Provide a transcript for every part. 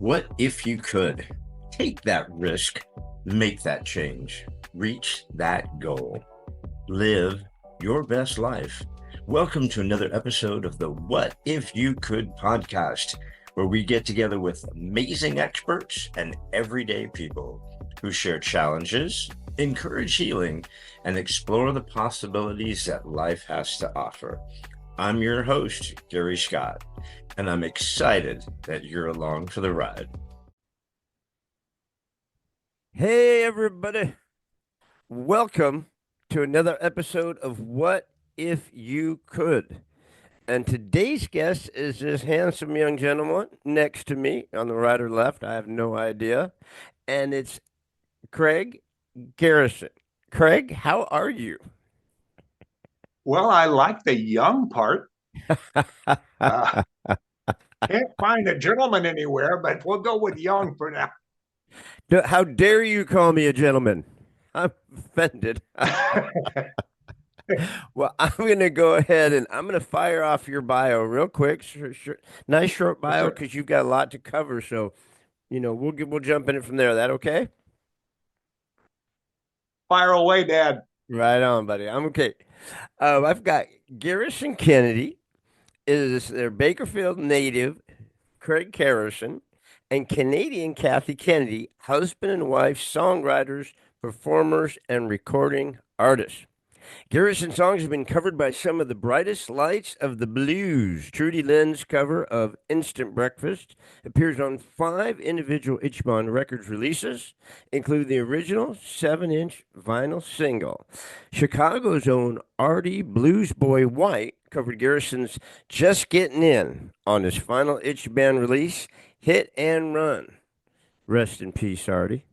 What if you could take that risk, make that change, reach that goal, live your best life? Welcome to another episode of the What If You Could podcast, where we get together with amazing experts and everyday people who share challenges, encourage healing, and explore the possibilities that life has to offer. I'm your host, Gary Scott, and I'm excited that you're along for the ride. Hey, everybody. Welcome to another episode of What If You Could. And today's guest is this handsome young gentleman next to me on the right or left. I have no idea. And it's Craig Garrison. Craig, how are you? Well, I like the young part. Uh, can't find a gentleman anywhere, but we'll go with young for now. How dare you call me a gentleman? I'm offended. Well, I'm going to go ahead and I'm going to fire off your bio real quick. Nice short bio Sure. because you've got a lot to cover. So, we'll jump in it from there. That okay? Fire away, Dad. Right on, buddy. I'm okay. I've got Garrison-Kennedy is their Bakersfield native, Craig Garrison, and Canadian Kathy Kennedy, husband and wife, songwriters, performers, and recording artists. Garrison's songs have been covered by some of the brightest lights of the blues. Trudy Lynn's cover of Instant Breakfast appears on 5 individual Ichiban Records releases, including the original 7-inch vinyl single. Chicago's own Artie Blues Boy White covered Garrison's Just Getting In on his final Ichiban release, Hit and Run. Rest in peace, Artie.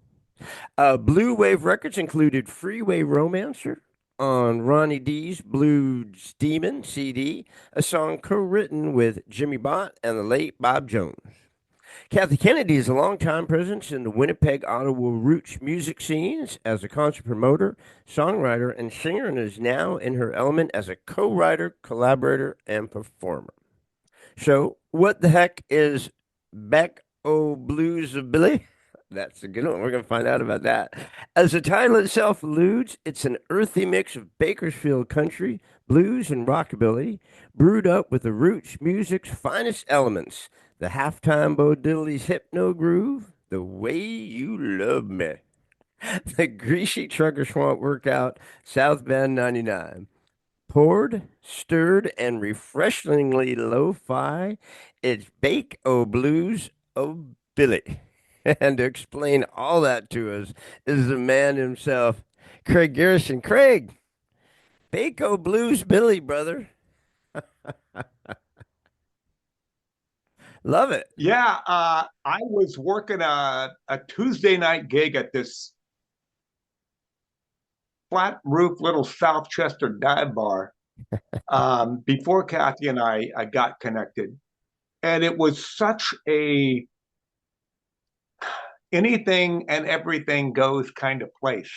Blue Wave Records included Freeway Romancer on Ronnie D's Blues Demon CD, a song co-written with Jimmy Bott and the late Bob Jones. Kathy Kennedy is a longtime presence in the Winnipeg, Ottawa roots music scenes as a concert promoter, songwriter, and singer, and is now in her element as a co-writer, collaborator, and performer. So, what the heck is Bak-O-Blues-A-Billy? That's a good one. We're going to find out about that. As the title itself alludes, it's an earthy mix of Bakersfield Country, blues, and rockabilly, brewed up with the roots music's finest elements. The halftime Bo Diddley's hypno groove, the way you love me. The greasy trucker swamp workout, Southbound 99. Poured, stirred, and refreshingly lo-fi, it's Bake-O-Blues-A-Billy. And to explain all that to us is the man himself, Craig Garrison. Craig, Bake-O-Blues-Billy, brother. Love it. Yeah, I was working a Tuesday night gig at this flat roof little South Chester dive bar before Kathy and I got connected. And it was such a anything and everything goes kind of place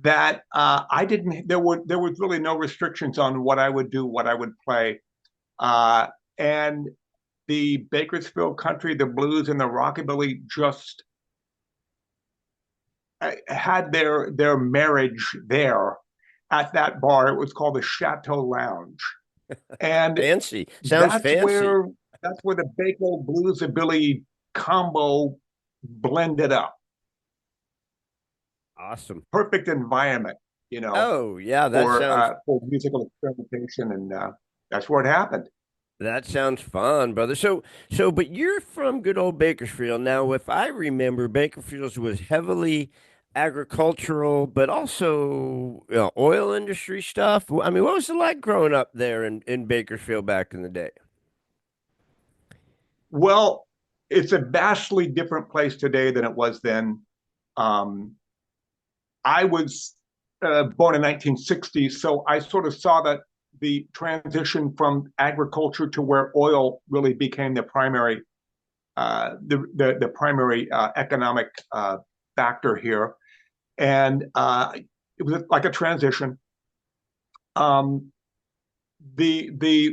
that I didn't. There was really no restrictions on what I would do, what I would play, and the Bakersfield Country, the blues, and the rockabilly just had their marriage there at that bar. It was called the Chateau Lounge, and Fancy. Sounds that's fancy. where the Bake-O-Blues-A-Billy combo blended up. Awesome. Perfect environment, Oh, yeah, that sounds for musical experimentation, and that's where it happened. that sounds fun, brother. But you're from good old Bakersfield. Now, if I remember, Bakersfield was heavily agricultural, but also oil industry stuff. I mean, what was it like growing up there in Bakersfield back in the day? Well, it's a vastly different place today than it was then. Um, I was born in 1960, so I sort of saw that the transition from agriculture to where oil really became the primary economic factor here, and it was like a transition. Um, the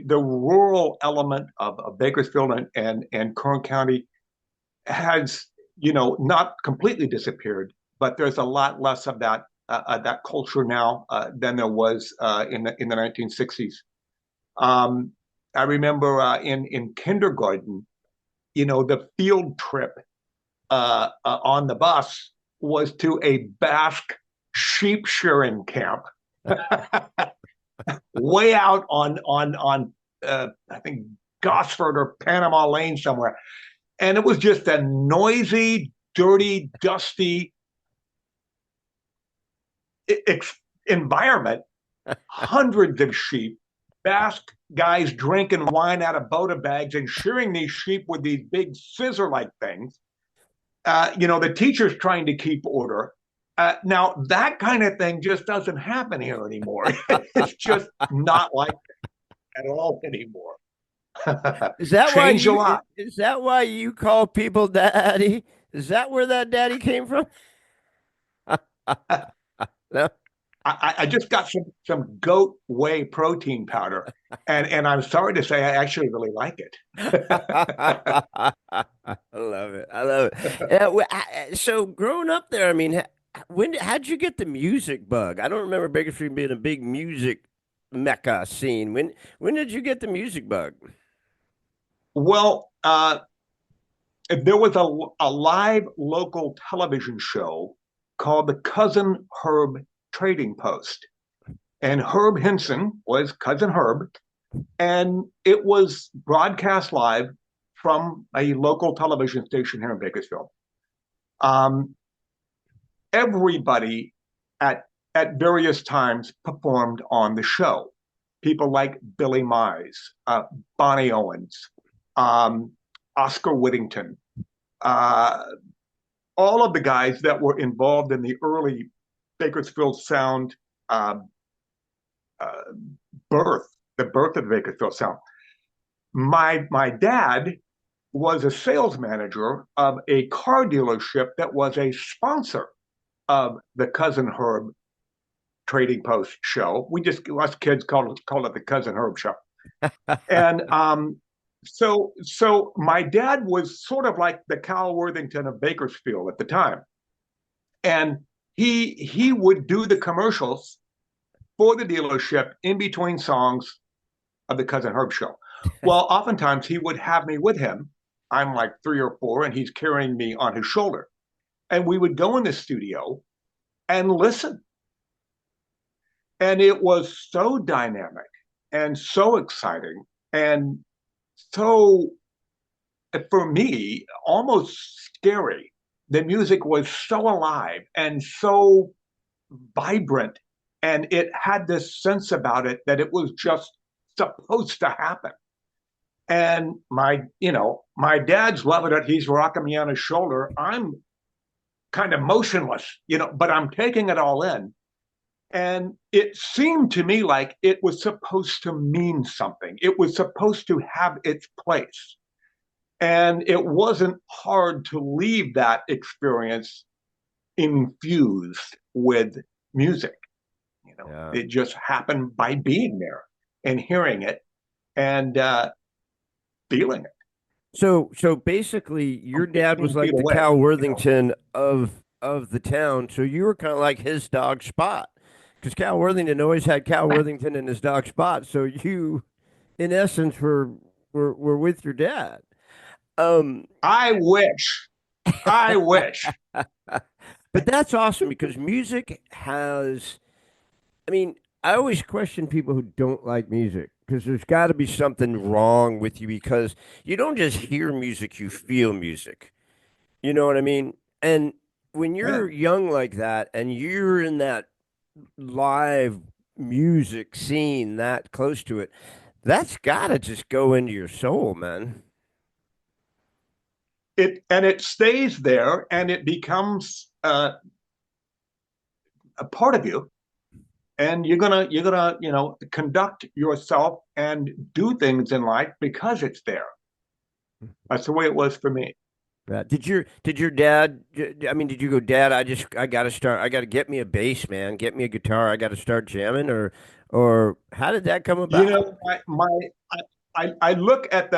rural element of Bakersfield and Kern County has, not completely disappeared, but there's a lot less of that culture now than there was in the 1960s. I remember in kindergarten, the field trip on the bus was to a Basque sheep shearing camp, way out on I think Gosford or Panama Lane somewhere, and it was just a noisy, dirty, dusty environment. Hundreds of sheep, Basque guys drinking wine out of Boda bags and shearing these sheep with these big scissor-like things. The teacher's trying to keep order. Now, that kind of thing just doesn't happen here anymore. It's just not like that at all anymore. Is that Changed a lot. Is that why you call people daddy? Is that where that daddy came from? No? I just got some goat whey protein powder, and I'm sorry to say I actually really like it. I love it. I love it. So growing up there, I mean, how'd you get the music bug? I don't remember Bakersfield being a big music mecca scene. When did you get the music bug? Well, there was a live local television show called the Cousin Herb Trading Post, and Herb Henson was Cousin Herb, and it was broadcast live from a local television station here in Bakersfield. Everybody at various times performed on the show. People like Billy Mize, Bonnie Owens, Oscar Whittington, all of the guys that were involved in the early Bakersfield Sound birth, the birth of the Bakersfield Sound. My dad was a sales manager of a car dealership that was a sponsor of the Cousin Herb Trading Post show. Us kids call it the Cousin Herb show. And so my dad was sort of like the Cal Worthington of Bakersfield at the time. And he would do the commercials for the dealership in between songs of the Cousin Herb show. Well, oftentimes he would have me with him. I'm like 3 or 4, and he's carrying me on his shoulder. And we would go in the studio and listen. And it was so dynamic and so exciting and so, for me, almost scary. The music was so alive and so vibrant, and it had this sense about it that it was just supposed to happen. And my dad's loving it. He's rocking me on his shoulder. I'm kind of motionless, but I'm taking it all in. And it seemed to me like it was supposed to mean something. It was supposed to have its place. And it wasn't hard to leave that experience infused with music. Yeah. It just happened by being there and hearing it and feeling it. So basically, your dad was like the Cal Worthington of the town. So you were kind of like his dog Spot, because Cal Worthington always had Cal Worthington in his dog Spot. So you, in essence, were with your dad. I wish. But that's awesome, because music has, I mean, I always question people who don't like music, because there's got to be something wrong with you, because you don't just hear music, you feel music. You know what I mean? And when you're young like that and you're in that live music scene that close to it, that's got to just go into your soul, man. It stays there, and it becomes a part of you, and you're gonna conduct yourself and do things in life because it's there. That's the way it was for me. Did your dad? I mean, did you go, Dad? I got to start. I got to get me a bass, man. Get me a guitar. I got to start jamming, or how did that come about? I look at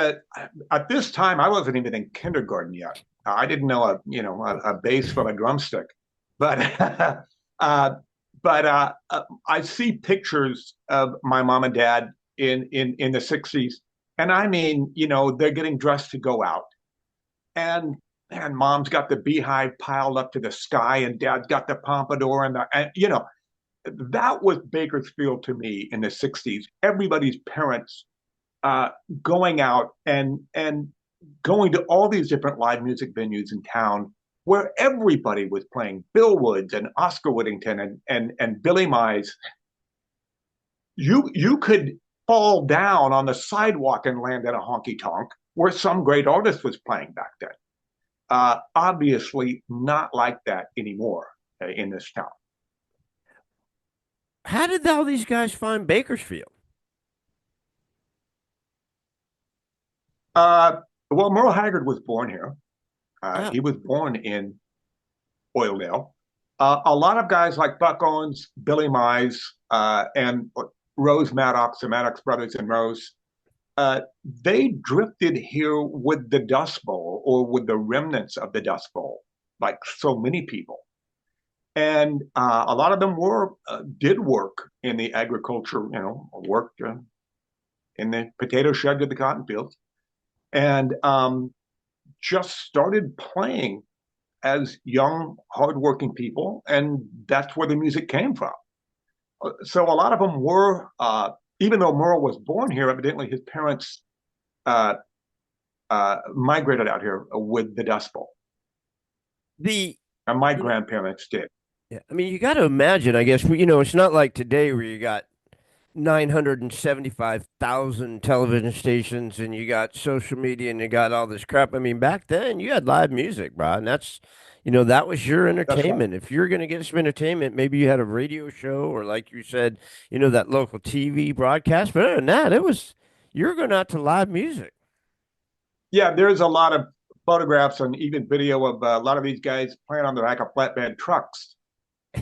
this time. I wasn't even in kindergarten yet. I didn't know a bass from a drumstick, but uh, I see pictures of my mom and dad in the '60s, and I mean, they're getting dressed to go out, and mom's got the beehive piled up to the sky, and dad's got the pompadour, and that was Bakersfield to me in the '60s. Everybody's parents uh, going out and going to all these different live music venues in town where everybody was playing Bill Woods and Oscar Whittington and Billy Mize. You could fall down on the sidewalk and land at a honky tonk where some great artist was playing back then. Obviously, not like that anymore in this town. How did all these guys find Bakersfield? Well, Merle Haggard was born here. Oh, He was born in Oildale. A lot of guys like Buck Owens, Billy Mize, and Rose Maddox, the Maddox brothers and Rose, they drifted here with the Dust Bowl or with the remnants of the Dust Bowl, like so many people. And a lot of them did work in the agriculture, worked in the potato sheds of the cotton fields, and just started playing as young, hardworking people, and that's where the music came from. So a lot of them were, even though Merle was born here, evidently his parents uh, migrated out here with the Dust Bowl, the and my you know, grandparents did. yeah, I mean, you got to imagine, I guess, it's not like today where you got 975,000 television stations and you got social media and you got all this crap. I mean, back then you had live music, bro, and that was your That's right. entertainment. If you're going to get some entertainment, maybe you had a radio show or like you said, that local TV broadcast. But other than that, you're going out to live music. Yeah, there's a lot of photographs and even video of a lot of these guys playing on the back of flatbed trucks,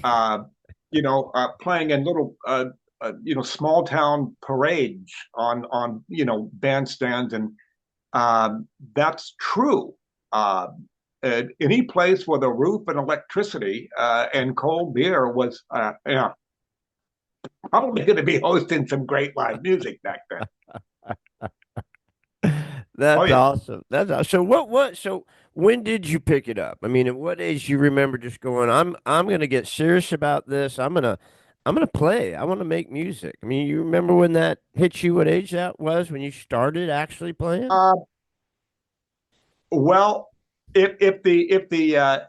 uh, playing in little, small town parades on bandstands, and that's true. Uh, any place with a roof and electricity and cold beer was, probably going to be hosting some great live music back then. Oh That's yeah. awesome. That's awesome. So so when did you pick it up? I mean, at what age do you remember just going, I'm gonna get serious about this. I'm gonna play. I want to make music. I mean, you remember when that hit you, what age that was when you started actually playing? Uh, well, if the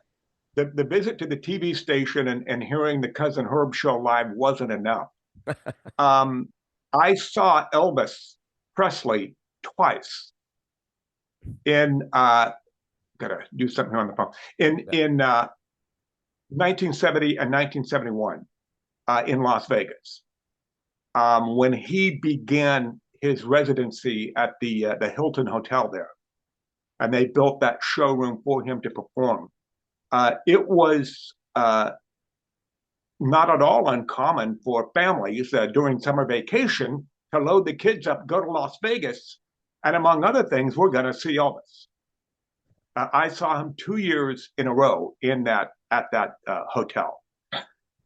visit to the TV station and hearing the Cousin Herb show live wasn't enough, um, I saw Elvis Presley twice in gotta do something on the phone in 1970 and 1971 in Las Vegas when he began his residency at the Hilton Hotel there, and they built that showroom for him to perform. It was not at all uncommon for families during summer vacation to load the kids up, go to Las Vegas, and among other things, we're going to see Elvis. I saw him 2 years in a row at that hotel,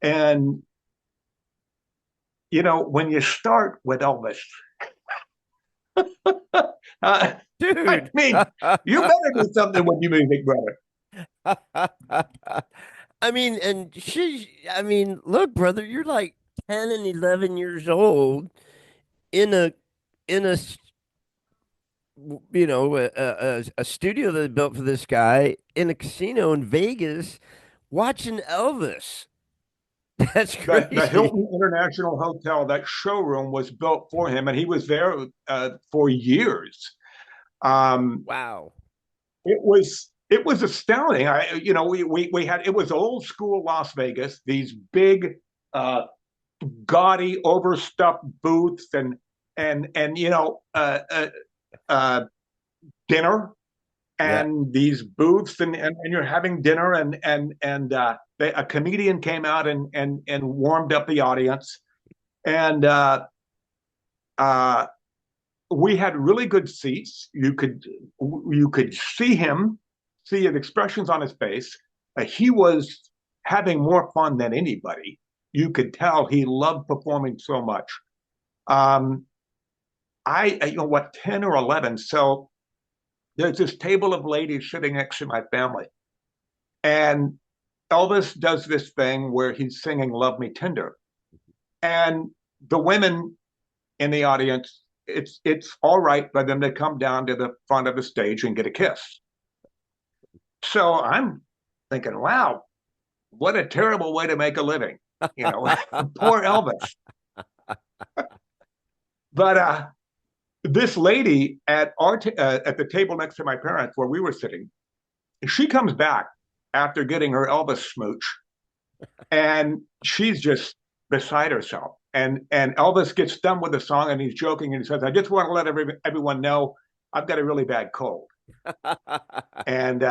and when you start with Elvis, I Dude. mean, you better do something with your music, brother. I mean, look, brother, you're like 10 and 11 years old in a a studio that they built for this guy in a casino in Vegas watching Elvis. That's The crazy. Hilton International Hotel, that showroom was built for him, and he was there for years. Um, Wow. it was astounding. We had, it was old school Las Vegas, these big, uh, gaudy, overstuffed booths, and dinner Yeah. and these booths, and you're having dinner, a comedian came out and warmed up the audience, and uh, we had really good seats. You could see him see the expressions on his face. He was having more fun than anybody. You could tell he loved performing so much. You know what, 10 or 11. So there's this table of ladies sitting next to my family. And Elvis does this thing where he's singing Love Me Tender. And the women in the audience, it's all right for them to come down to the front of the stage and get a kiss. So I'm thinking, wow, what a terrible way to make a living. You know, poor Elvis. But this lady at the table next to my parents where we were sitting, she comes back after getting her Elvis smooch, and she's just beside herself. And Elvis gets done with the song, and he's joking, and he says, "I just want to let everyone know I've got a really bad cold." And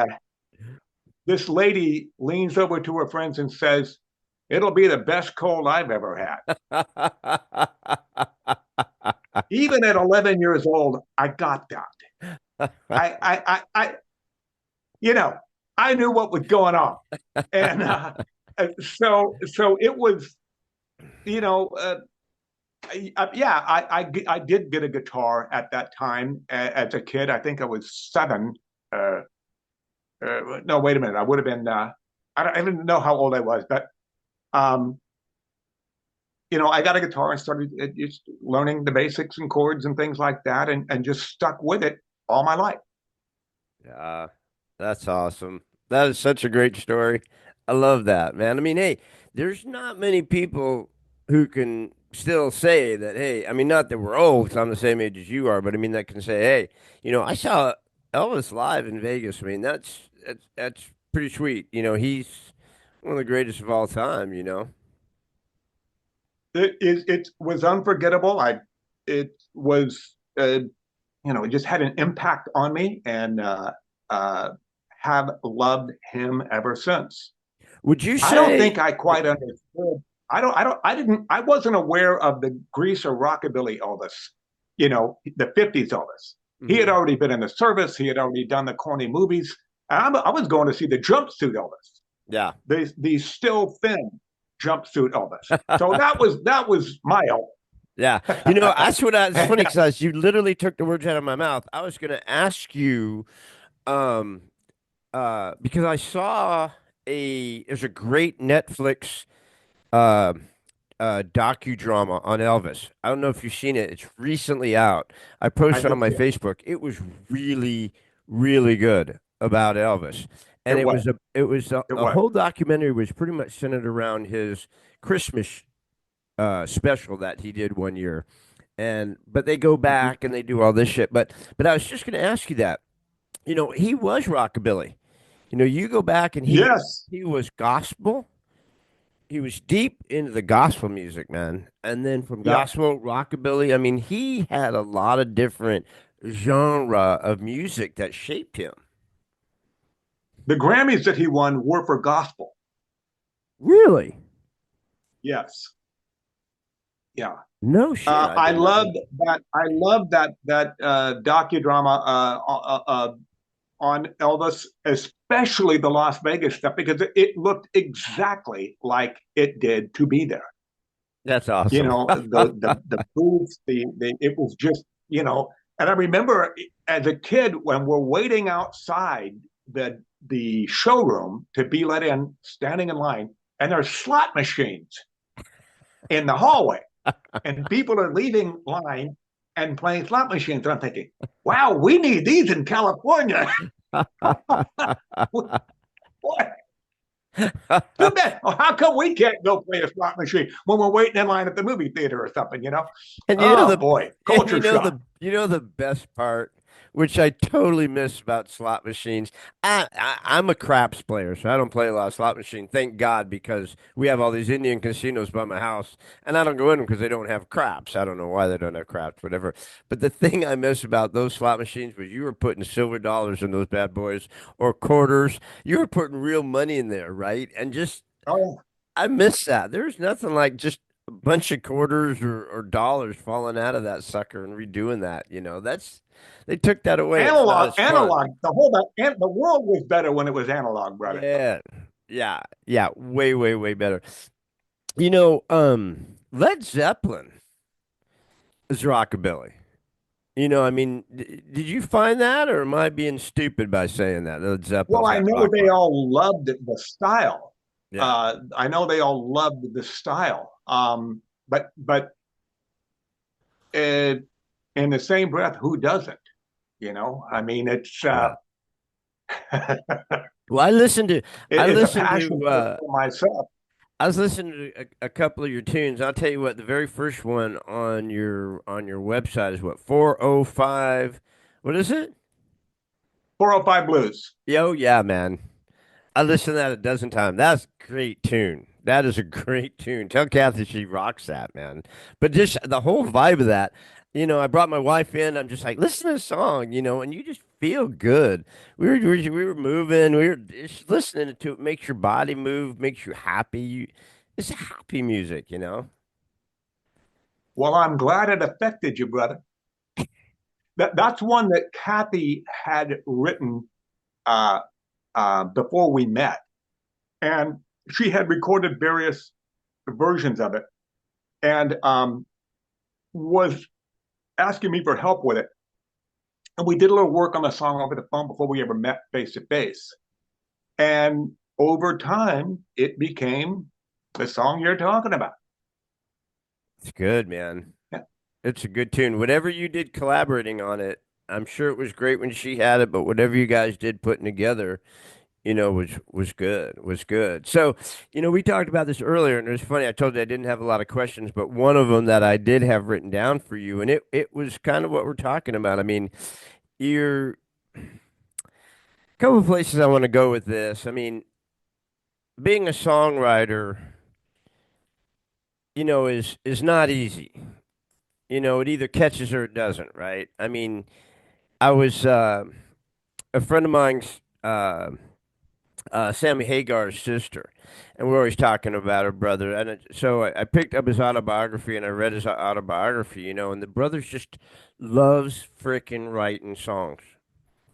this lady leans over to her friends and says, "It'll be the best cold I've ever had." Even at 11 years old, I got that. I you know, I knew what was going on. And so it was, you know, I did get a guitar at that time as a kid. I think I was 7. No, wait a minute. I would have been, I didn't know how old I was, but, you know, I got a guitar and started just learning the basics and chords and things like that, and just stuck with it all my life. Yeah, that's awesome. That is such a great story. I love that, man. I mean, hey, there's not many people who can still say that, hey, I mean, not that we're old, 'cause I'm the same age as you are, but I mean, that can say, hey, you know, I saw Elvis live in Vegas. I mean, that's pretty sweet. You know, he's one of the greatest of all time, you know. It was unforgettable. It was you know, it just had an impact on me, and have loved him ever since. Would you say? I don't think I quite understood. I wasn't aware of the Grease or Rockabilly Elvis, you know, the 50s Elvis. He had already been in the service. He had already done the corny movies. And I was going to see the jumpsuit Elvis. Yeah. The still thin jumpsuit Elvis. So that was my Elvis. Yeah. You know, it's funny because you literally took the words out of my mouth. I was going to ask you, because I saw there's a great Netflix docudrama on Elvis. I don't know if you've seen it. It's recently out. I posted on my Facebook. It was really, really good about Elvis. And it was a whole documentary was pretty much centered around his Christmas special that he did one year. But they go back and they do all this shit. But I was just going to ask you that. You know, he was rockabilly. You know, you go back and he was gospel. He was deep into the gospel music, man. And then from gospel, rockabilly, I mean, he had a lot of different genre of music that shaped him. The Grammys that he won were for gospel. Really? Yes. Yeah. No shit. I loved that docudrama on Elvis, especially the Las Vegas stuff, because it looked exactly like it did to be there. That's awesome. You know, the booths, it was just, you know, and I remember as a kid when we're waiting outside the showroom to be let in, standing in line, and there's slot machines in the hallway, and people are leaving line and playing slot machines. And I'm thinking, wow, we need these in California. What? Too bad. Well, how come we can't go play a slot machine when we're waiting in line at the movie theater or something, you know? And you know culture shock. You know the best part, which I totally miss about slot machines. I'm a craps player, so I don't play a lot of slot machine. Thank God, because we have all these Indian casinos by my house, and I don't go in them because they don't have craps. I don't know why they don't have craps, whatever. But the thing I miss about those slot machines was you were putting silver dollars in those bad boys or quarters. You were putting real money in there, right? And just I miss that. There's nothing like just a bunch of quarters or dollars falling out of that sucker and redoing that. They took that away. It's not Analog, as fun. analog. The world was better when it was analog, brother. Yeah, yeah, way, way, way better. Led Zeppelin is rockabilly. I mean, did you find that, or am I being stupid by saying that? Led Well, Zeppelin's I got know rock they rock. all loved the style. Yeah, I know they all loved the style. But in the same breath, who doesn't? I mean, yeah. Well, I listened to, I it's a listened passion to, for myself. I was listening to a couple of your tunes. I'll tell you what, the very first one on your website is what 405. What is it? 405 Blues. Yo, yeah, man. I listened to that a dozen times. That's a great tune. That is a great tune. Tell Kathy she rocks that, man. But just the whole vibe of that, I brought my wife in. I'm just like, listen to the song, and you just feel good. We were moving. We were just listening to it. Makes your body move. Makes you happy. It's happy music. Well, I'm glad it affected you, brother. That's one that Kathy had written uh, before we met, and she had recorded various versions of it, and was asking me for help with it. And we did a little work on the song over the phone before we ever met face to face. And over time, it became the song you're talking about. It's good, man. Yeah. It's a good tune. Whatever you did collaborating on it, I'm sure it was great when she had it, but whatever you guys did putting together, was good, was good. So, we talked about this earlier, and it was funny. I told you I didn't have a lot of questions, but one of them that I did have written down for you, and it was kind of what we're talking about. I mean, you're a couple of places I want to go with this. I mean, being a songwriter, is not easy. It either catches or it doesn't, right? I mean, I was a friend of mine's. Sammy Hagar's sister, and we're always talking about her brother. And so I picked up his autobiography and I read his autobiography, and the brother's just loves freaking writing songs.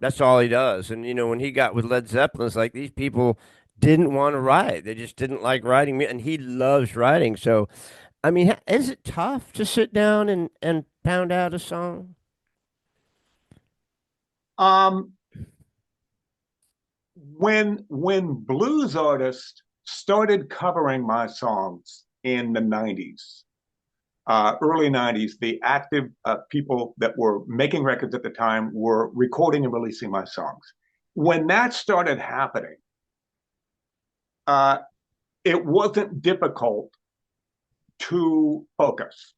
That's all he does. And when he got with Led Zeppelin, it's like these people didn't want to write; they just didn't like writing. And he loves writing. So, I mean, is it tough to sit down and pound out a song? Um, when blues artists started covering my songs in the 90s, early 90s, the active people that were making records at the time were recording and releasing my songs. When that started happening, uh, it wasn't difficult to focus.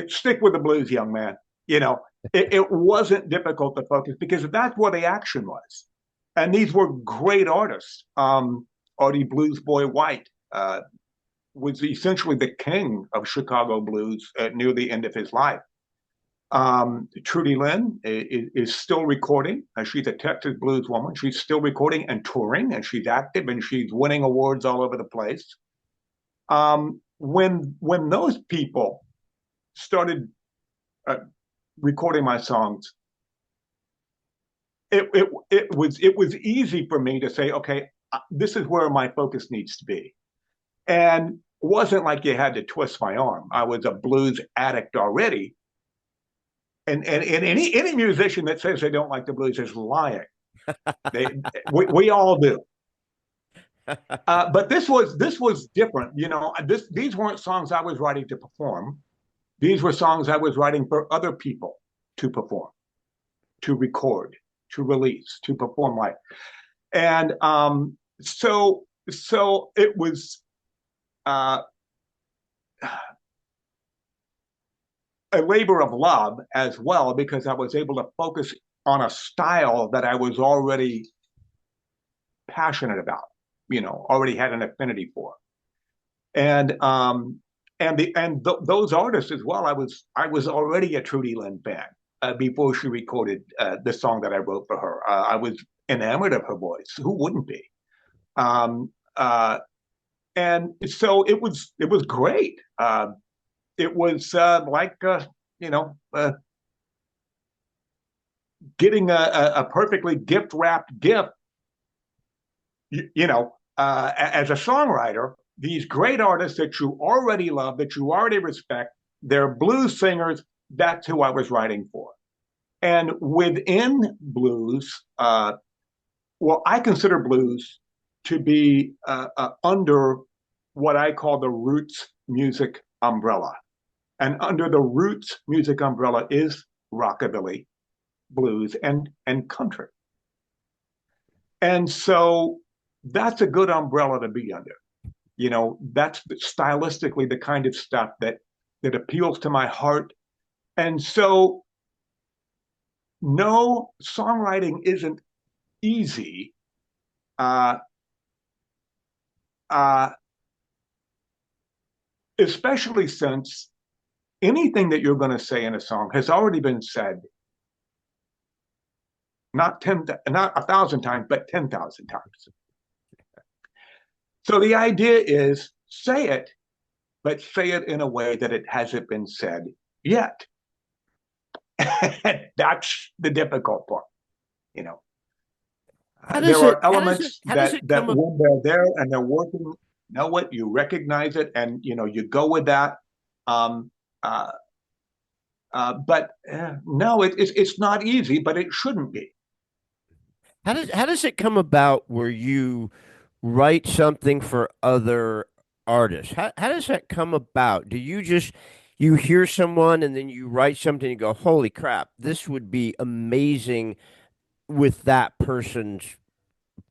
Stick with the blues, young man. It wasn't difficult to focus because that's where the action was. And these were great artists. Artie Blues Boy White was essentially the king of Chicago blues near the end of his life. Trudy Lynn is still recording. She's a Texas blues woman. She's still recording and touring, and she's active and she's winning awards all over the place. When those people started recording my songs, it was easy for me to say, okay, this is where my focus needs to be, and it wasn't like you had to twist my arm. I was a blues addict already, and any musician that says they don't like the blues is lying. We all do. But this was different. These weren't songs I was writing to perform. These were songs I was writing for other people to perform, to record, to release, to perform live. And so it was uh, a labor of love as well, because I was able to focus on a style that I was already passionate about, already had an affinity for. And those artists as well. I was already a Trudy Lynn fan before she recorded the song that I wrote for her. I was enamored of her voice. Who wouldn't be? Um, uh, And so it was great. It was like you know getting a perfectly gift wrapped gift. As a songwriter, these great artists that you already love, that you already respect, they're blues singers. That's who I was writing for. And within blues, well, I consider blues to be under what I call the roots music umbrella. And under the roots music umbrella is rockabilly, blues, and country. And so that's a good umbrella to be under. That's stylistically the kind of stuff that appeals to my heart. And so, no, songwriting isn't easy. Uh, uh, Especially since anything that you're going to say in a song has already been said, not 1,000 times, but 10,000 times. So the idea is say it, but say it in a way that it hasn't been said yet. That's the difficult part. There are elements that when they're there and they're working, you know what, you recognize it and you go with that. But no, it's not easy, but it shouldn't be. How does it come about where you write something for other artists? How does that come about? Do you hear someone and then you write something and you go, holy crap, this would be amazing with that person's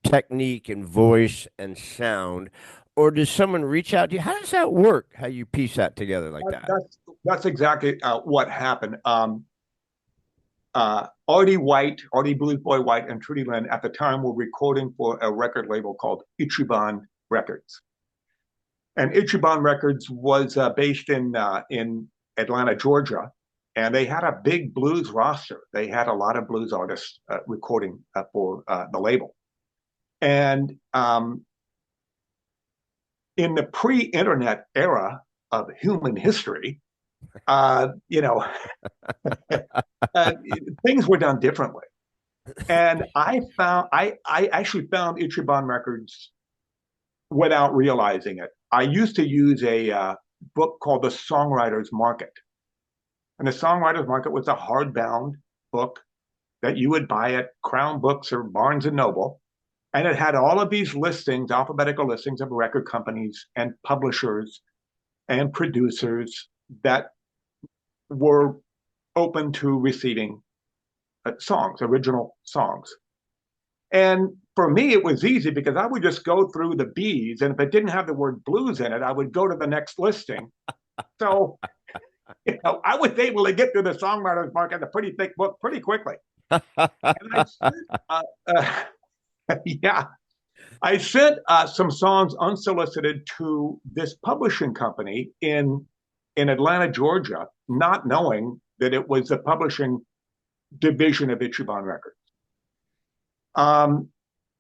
technique and voice and sound? Or does someone reach out to you? How does that work? How you piece that together like that? That's exactly what happened. Artie Blues Boy White, and Trudy Lynn at the time were recording for a record label called Ichiban Records. And Ichiban Records was based in Atlanta, Georgia, and they had a big blues roster. They had a lot of blues artists recording for the label. And in the pre-internet era of human history, things were done differently. And I actually found Ichiban Records without realizing it. I used to use a book called The Songwriters Market. And The Songwriters Market was a hardbound book that you would buy at Crown Books or Barnes and Noble. And it had all of these listings, alphabetical listings of record companies and publishers and producers that were open to receiving songs, original songs. And for me, it was easy because I would just go through the B's, and if it didn't have the word blues in it, I would go to the next listing. So, I was able to get through the Songwriters Market, a pretty thick book, pretty quickly. And I sent some songs unsolicited to this publishing company in Atlanta, Georgia, not knowing that it was a publishing division of Ichiban Records.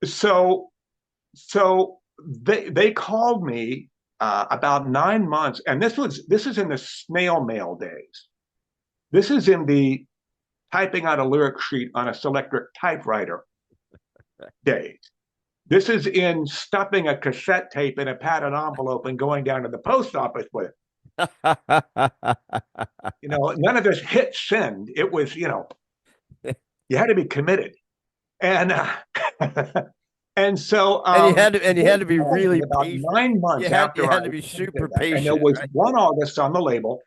So they called me about 9 months, and this is in the snail mail days. This is in the typing out a lyric sheet on a Selectric typewriter days. This is in stuffing a cassette tape in a padded envelope and going down to the post office with it. None of this hit send. It was, you had to be committed. And and so you had to be really about patient. 9 months after you had to be super patient. And there was one artist on the label,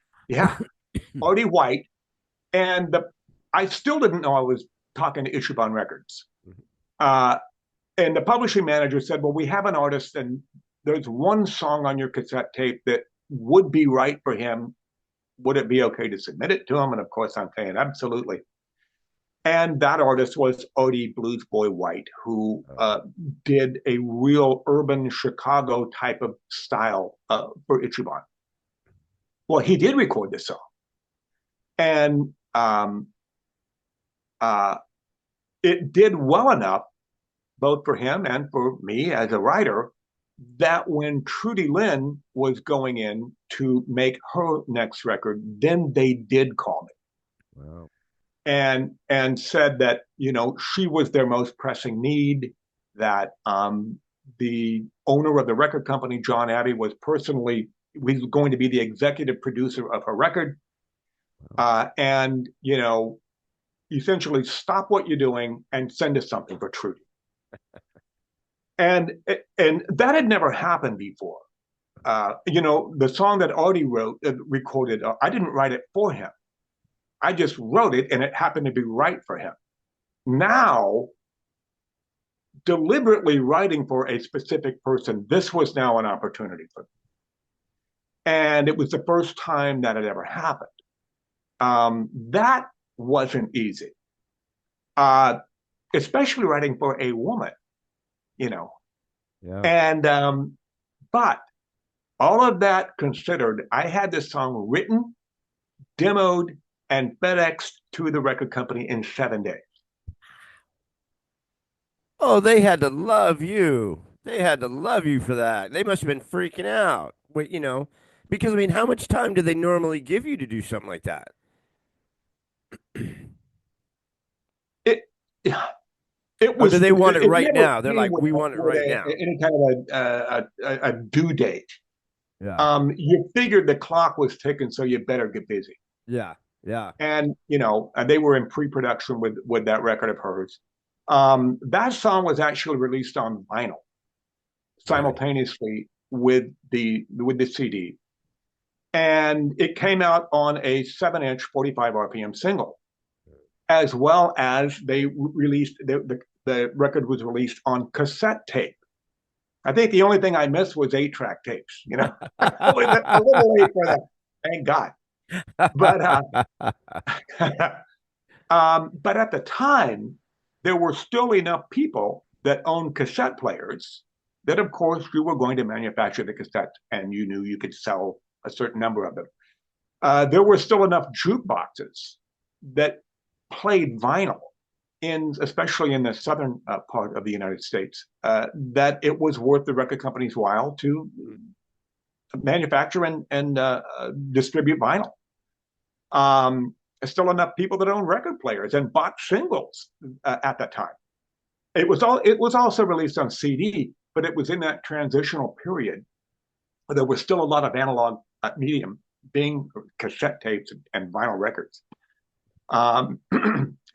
Artie White, and I still didn't know I was talking to Ichiban Records. And the publishing manager said, well, we have an artist and there's one song on your cassette tape that would be right for him. Would it be okay to submit it to him? And of course I'm saying absolutely. And that artist was Artie Blues Boy White, who did a real urban Chicago type of style for Ichiban. Well, he did record this song. And it did well enough, both for him and for me as a writer, that when Trudy Lynn was going in to make her next record, then they did call me. Wow. And said that, she was their most pressing need, that the owner of the record company, John Abbey, was going to be the executive producer of her record. And, essentially stop what you're doing and send us something for Trudy. And that had never happened before. The song that Artie recorded, I didn't write it for him. I just wrote it, and it happened to be right for him. Now, deliberately writing for a specific person, this was now an opportunity for me. And it was the first time that had ever happened. That wasn't easy, especially writing for a woman, Yeah. And, but all of that considered, I had this song written, demoed, and FedExed to the record company in 7 days. Oh, they had to love you. They had to love you for that. They must have been freaking out. Wait, because I mean, how much time do they normally give you to do something like that? It was. Or do they want it right now? They're like, we with want it right now. Any kind of a due date. Yeah. You figured the clock was ticking, so you better get busy. Yeah. Yeah. And they were in pre-production with that record of hers. That song was actually released on vinyl simultaneously with the CD, and it came out on a 7-inch 45 RPM single, as well as they released the record was released on cassette tape. I think the only thing I missed was 8-track tapes. I was a little late for that. Thank God. But but at the time, there were still enough people that owned cassette players that, of course, you were going to manufacture the cassette, and you knew you could sell a certain number of them. There were still enough jukeboxes that played vinyl, especially in the southern part of the United States, that it was worth the record company's while to manufacture and distribute vinyl. Still enough people that own record players and bought singles at that time. It was also released on CD, but it was in that transitional period where there was still a lot of analog medium being cassette tapes and vinyl records.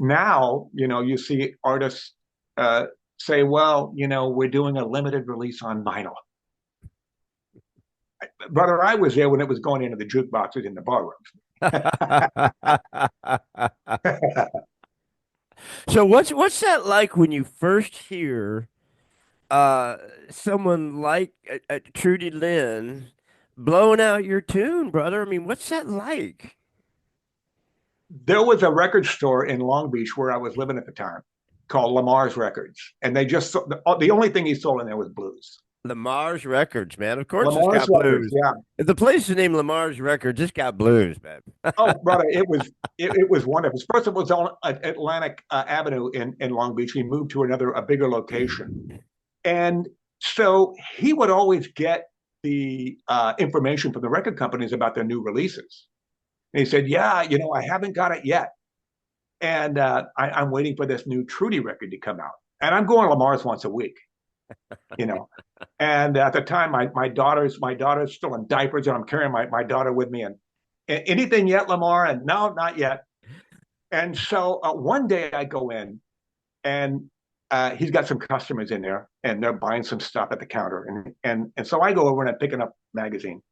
Now, you see artists say, well, we're doing a limited release on vinyl. Brother, I was there when it was going into the jukeboxes in the bar rooms. So what's that like when you first hear someone like Trudy Lynn blowing out your tune, brother? I mean, what's that like? There was a record store in Long Beach where I was living at the time called Lamar's Records, and they just the only thing he sold in there was blues. Lamar's Records, man. Of course, Lamar's it's got Records, blues. yeah. If the place is named Lamar's Records, it's got blues, man. Oh, brother, it was wonderful. First, it was on Atlantic Avenue in Long Beach. He moved to a bigger location, and so he would always get the information from the record companies about their new releases. And he said, "Yeah, I haven't got it yet, and I'm waiting for this new Trudy record to come out. And I'm going to Lamar's once a week." And at the time, my daughter's still in diapers, and I'm carrying my daughter with me. And anything yet, Lamar? And no, not yet. And so one day I go in, and he's got some customers in there, and they're buying some stuff at the counter. And so I go over and I'm picking up a magazine,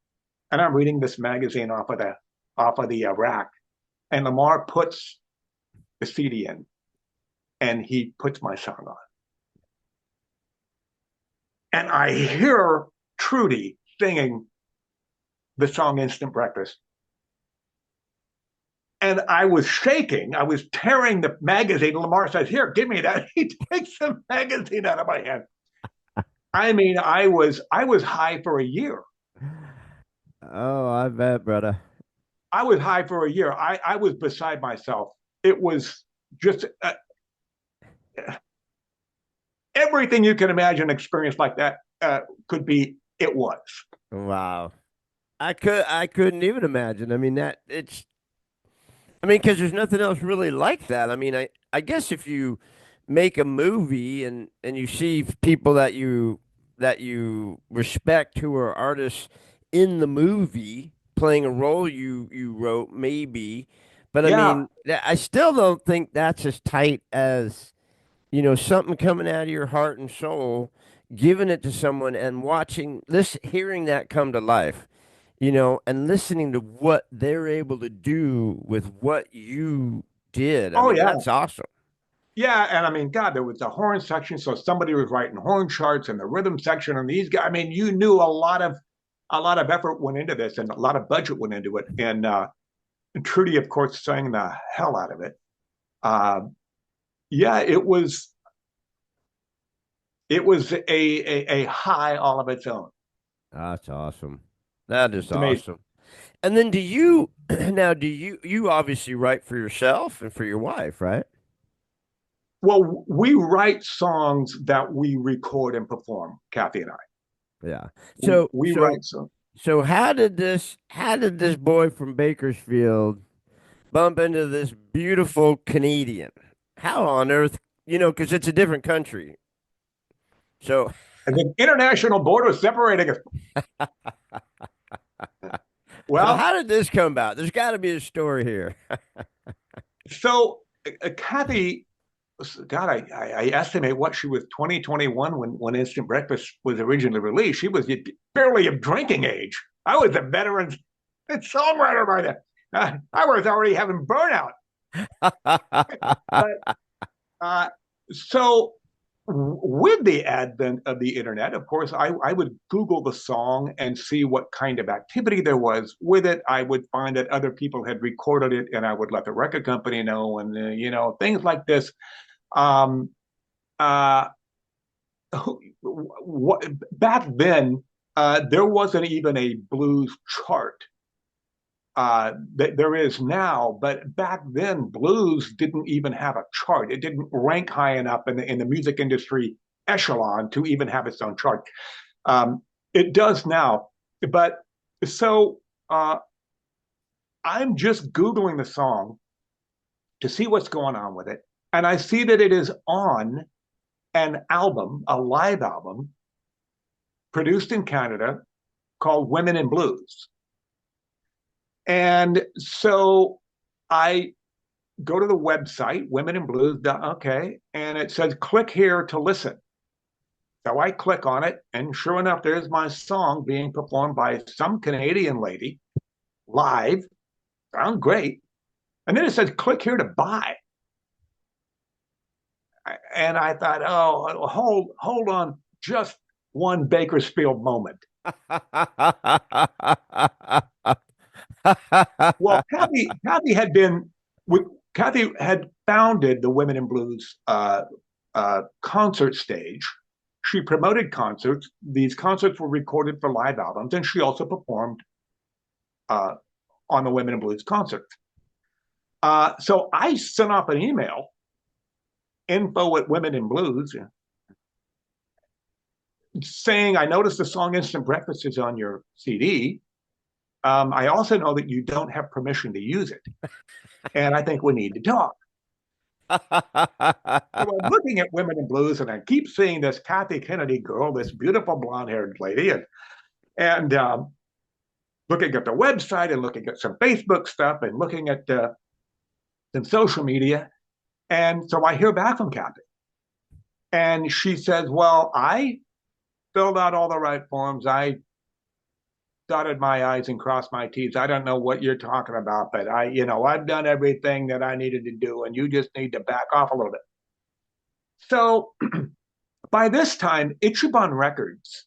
and I'm reading this magazine off of the rack. And Lamar puts the CD in, and he puts my song on. And I hear Trudy singing the song Instant Breakfast. And I was shaking. I was tearing the magazine. Lamar says, "Here, give me that." He takes the magazine out of my hand. I mean, I was high for a year. Oh, I bet, brother. I was high for a year. I was beside myself. It was just everything you can imagine experience like that could be, it was. Wow. I couldn't even imagine. I mean, because there's nothing else really like that. I mean, I guess if you make a movie and you see people that you respect who are artists in the movie playing a role you wrote, maybe. But I Yeah. mean, I still don't think that's as tight as, something coming out of your heart and soul, giving it to someone and watching this, hearing that come to life, and listening to what they're able to do with what you did. I Oh mean, yeah. that's awesome. Yeah, and I mean, God, there was the horn section, so somebody was writing horn charts, and the rhythm section, and these guys. I mean, you knew a lot of effort went into this, and a lot of budget went into it. And Trudy, of course, sang the hell out of it. Uh, yeah, it was a high all of its own. That's awesome. That is It's amazing. awesome. And then you obviously write for yourself and for your wife, right? Well, we write songs that we record and perform, Kathy and I. Yeah. We, So we so write songs. so how did this boy from Bakersfield bump into this beautiful Canadian? How on earth, because it's a different country. So And the international border is separating us. so Well, how did this come about? There's got to be a story here. so Kathy, God, I estimate what she was 2021 when Instant Breakfast was originally released. She was barely of drinking age. I was a veteran songwriter by then. I was already having burnout. But so with the advent of the internet, of course, I would Google the song and see what kind of activity there was with it. I would find that other people had recorded it, and I would let the record company know, and things like this. Um, uh, Back then, there wasn't even a blues chart that there is now, but back then, blues didn't even have a chart. It didn't rank high enough in the music industry echelon to even have its own chart. It does now, but so I'm just Googling the song to see what's going on with it, and I see that it is on an album, a live album, produced in Canada called Women in Blues. And so I go to the website, Women in Blues, okay, and it says, click here to listen. So I click on it, and sure enough, there's my song being performed by some Canadian lady live. Sounds great. And then it says, click here to buy. And I thought, oh, hold on just one Bakersfield moment. Well, Kathy had founded the Women in Blues concert stage. She promoted concerts. These concerts were recorded for live albums, and she also performed on the Women in Blues concert. So I sent off an email, info@Women in Blues, saying, I noticed the song Instant Breakfast is on your CD. I also know that you don't have permission to use it. And I think we need to talk. So I'm looking at Women in Blues, and I keep seeing this Kathy Kennedy girl, this beautiful blonde-haired lady, and looking at the website and looking at some Facebook stuff and looking at some social media. And so I hear back from Kathy. And she says, well, I filled out all the right forms. I dotted my I's and crossed my T's. I don't know what you're talking about, but I've done everything that I needed to do, and you just need to back off a little bit. So by this time, Ichiban Records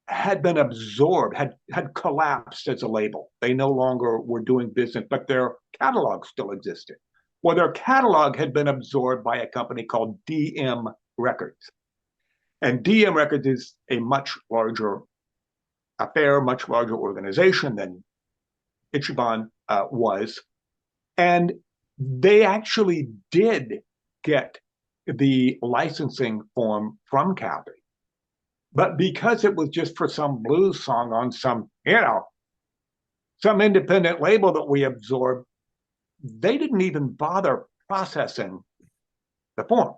had been absorbed, had collapsed as a label. They no longer were doing business, but their catalog still existed. Well, their catalog had been absorbed by a company called DM Records. And DM Records is a much larger affair, much larger organization than Ichiban was. And they actually did get the licensing form from Kathy. But because it was just for some blues song on some, some independent label that we absorbed, they didn't even bother processing the form.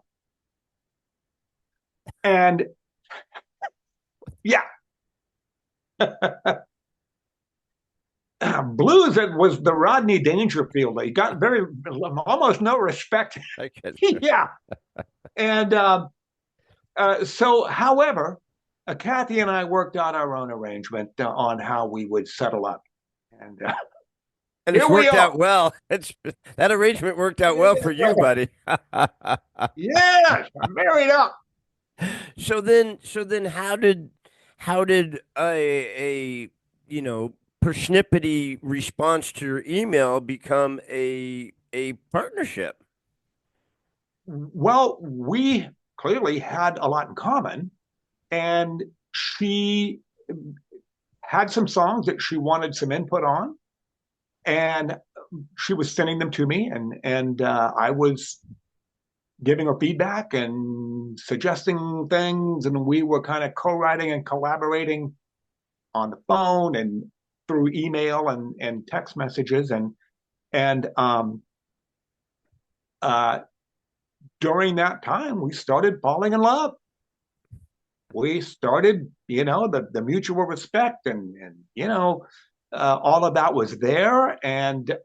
And yeah, blues, it was the Rodney Dangerfield. He got almost no respect. Yeah. And so, however, Kathy and I worked out our own arrangement on how we would settle up. And it's worked out well. That arrangement worked out well for you, buddy. Yes, I'm married up. So then how did a persnippety response to your email become a partnership? Well, we clearly had a lot in common, and she had some songs that she wanted some input on, and she was sending them to me, and I was giving her feedback and suggesting things, and we were kind of co-writing and collaborating on the phone and through email and text messages, and during that time we started falling in love. We started, the mutual respect, and all of that was there. And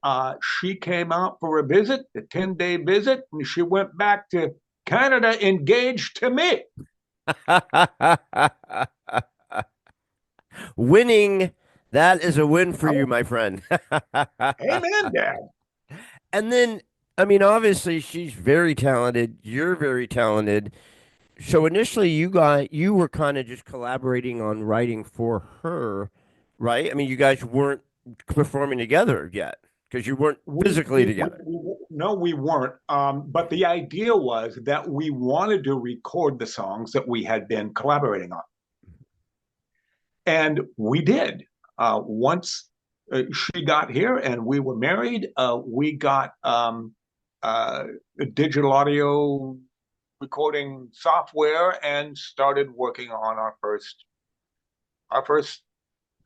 she came out for a visit, a 10-day visit, and she went back to Canada engaged to me. Winning, that is a win for you, my friend. Amen, Dad. And then, I mean, obviously she's very talented. You're very talented. So initially you were kind of just collaborating on writing for her, right? I mean, you guys weren't performing together yet because you weren't physically together. No, we weren't. But the idea was that we wanted to record the songs that we had been collaborating on. And we did. Once she got here and we were married, we got digital audio recording software and started working on our first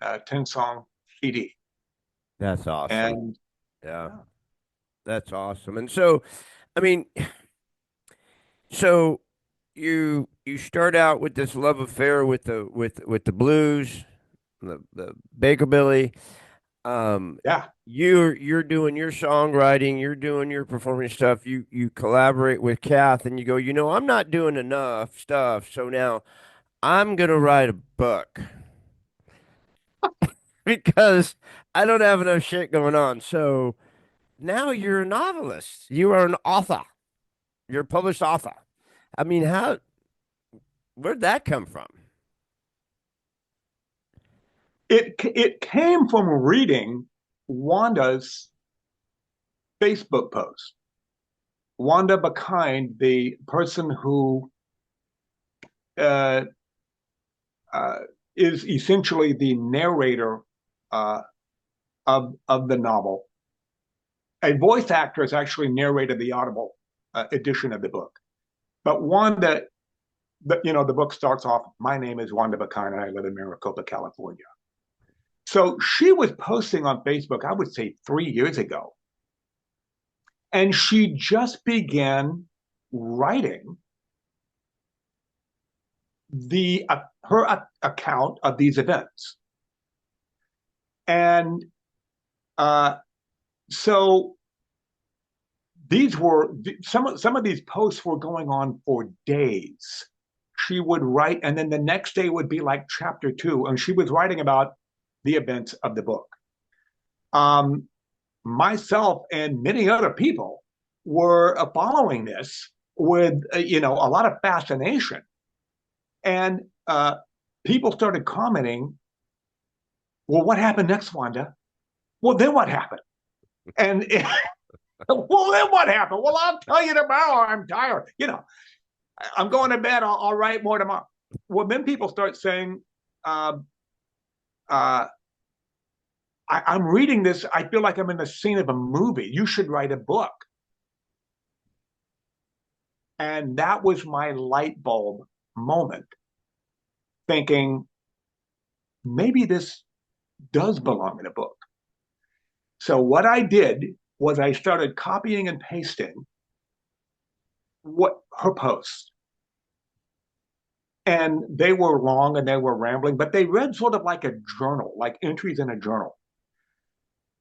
10-song CD. That's awesome. And yeah, that's awesome. And so, I mean, so you start out with this love affair with the blues, the Baker-Billy. Yeah. You're doing your songwriting, you're doing your performing stuff. You collaborate with Kath, and you go, I'm not doing enough stuff, so now I'm gonna write a book because I don't have enough shit going on. So now you're a novelist. You are an author. You're a published author. I mean, where'd that come from? It came from reading Wanda's Facebook post. Wanda Bak-O, the person who is essentially the narrator of the novel. A voice actress actually narrated the Audible edition of the book. But Wanda, the book starts off, "My name is Wanda Bak-O, and I live in Maricopa, California." So she was posting on Facebook, I would say 3 years ago. And she just began writing her account of these events. And so these were some of these posts were going on for days. She would write, and then the next day would be like chapter 2, and she was writing about the events of the book. Myself and many other people were following this with a lot of fascination, and people started commenting, "Well, what happened next, Wanda? Well, then what happened?" And well, then what happened? Well, I'll tell you tomorrow. I'm tired. I'm going to bed. I'll write more tomorrow. Well, then people start saying, I'm reading this. I feel like I'm in the scene of a movie. You should write a book. And that was my light bulb moment. thinking maybe this does belong in a book. So what I did was I started copying and pasting what her posts. And they were long and they were rambling, but they read sort of like a journal, like entries in a journal.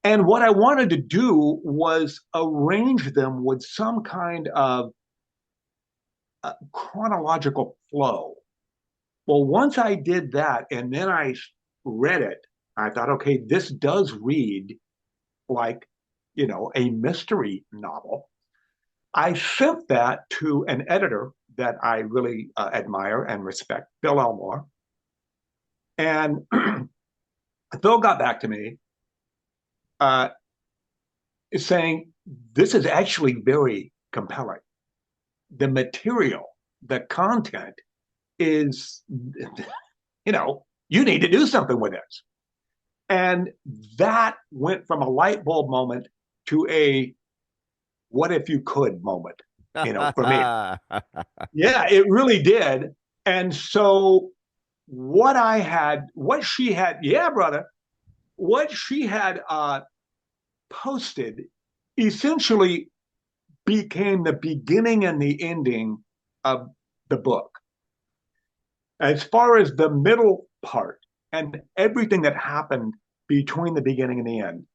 And what I wanted to do was arrange them with some kind of chronological flow. Well, once I did that and then I read it, I thought, okay, this does read like, a mystery novel. I sent that to an editor that I really admire and respect, Bill Elmore. And Phil got back to me uh, saying, this is actually very compelling. The material, the content is, you need to do something with this. And that went from a light bulb moment to a what if you could moment, for me. Yeah, it really did. And so what she had, yeah, brother, what she had posted essentially became the beginning and the ending of the book. As far as the middle part and everything that happened between the beginning and the end,